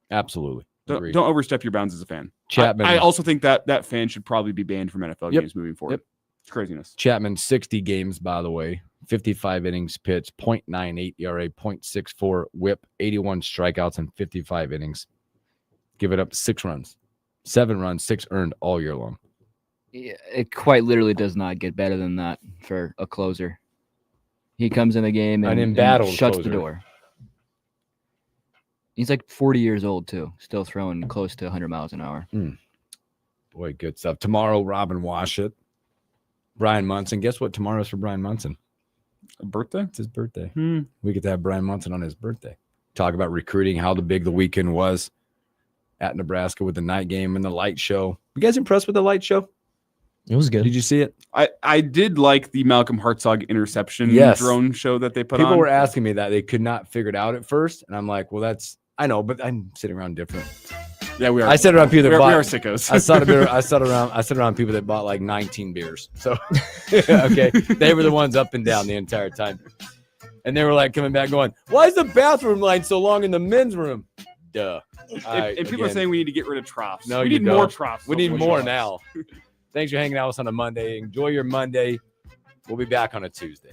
Absolutely. Don't overstep your bounds as a fan. Chapman. I also think that fan should probably be banned from NFL games moving forward. Yep. It's craziness. Chapman, 60 games, by the way. 55 innings pitched, 0.98 ERA, 0.64 whip, 81 strikeouts in 55 innings. Give it up 6 runs. 7 runs, 6 earned all year long. Yeah, it quite literally does not get better than that for a closer. He comes in the game and shuts the door. He's like 40 years old, too. Still throwing close to 100 miles an hour. Boy, good stuff. Tomorrow, Robin Washut. Brian Munson. Guess what tomorrow's for Brian Munson? A birthday? It's his birthday. We get to have Brian Munson on his birthday. Talk about recruiting, how big the weekend was at Nebraska with the night game and the light show. You guys impressed with the light show? It was good. Did you see it? I did like the Malcolm Hartzog interception drone show that they put on. People were asking me that. They could not figure it out at first. And I'm like, well, I know, but I'm sitting around different. Yeah, we are. I sat around people that bought. We are sickos. I sat around people that bought like 19 beers. So, okay, they were the ones up and down the entire time, and they were like coming back, going, "Why is the bathroom line so long in the men's room?" Duh. And people are saying we need to get rid of troughs. No, we need more troughs. We need more now. Thanks for hanging out with us on a Monday. Enjoy your Monday. We'll be back on a Tuesday.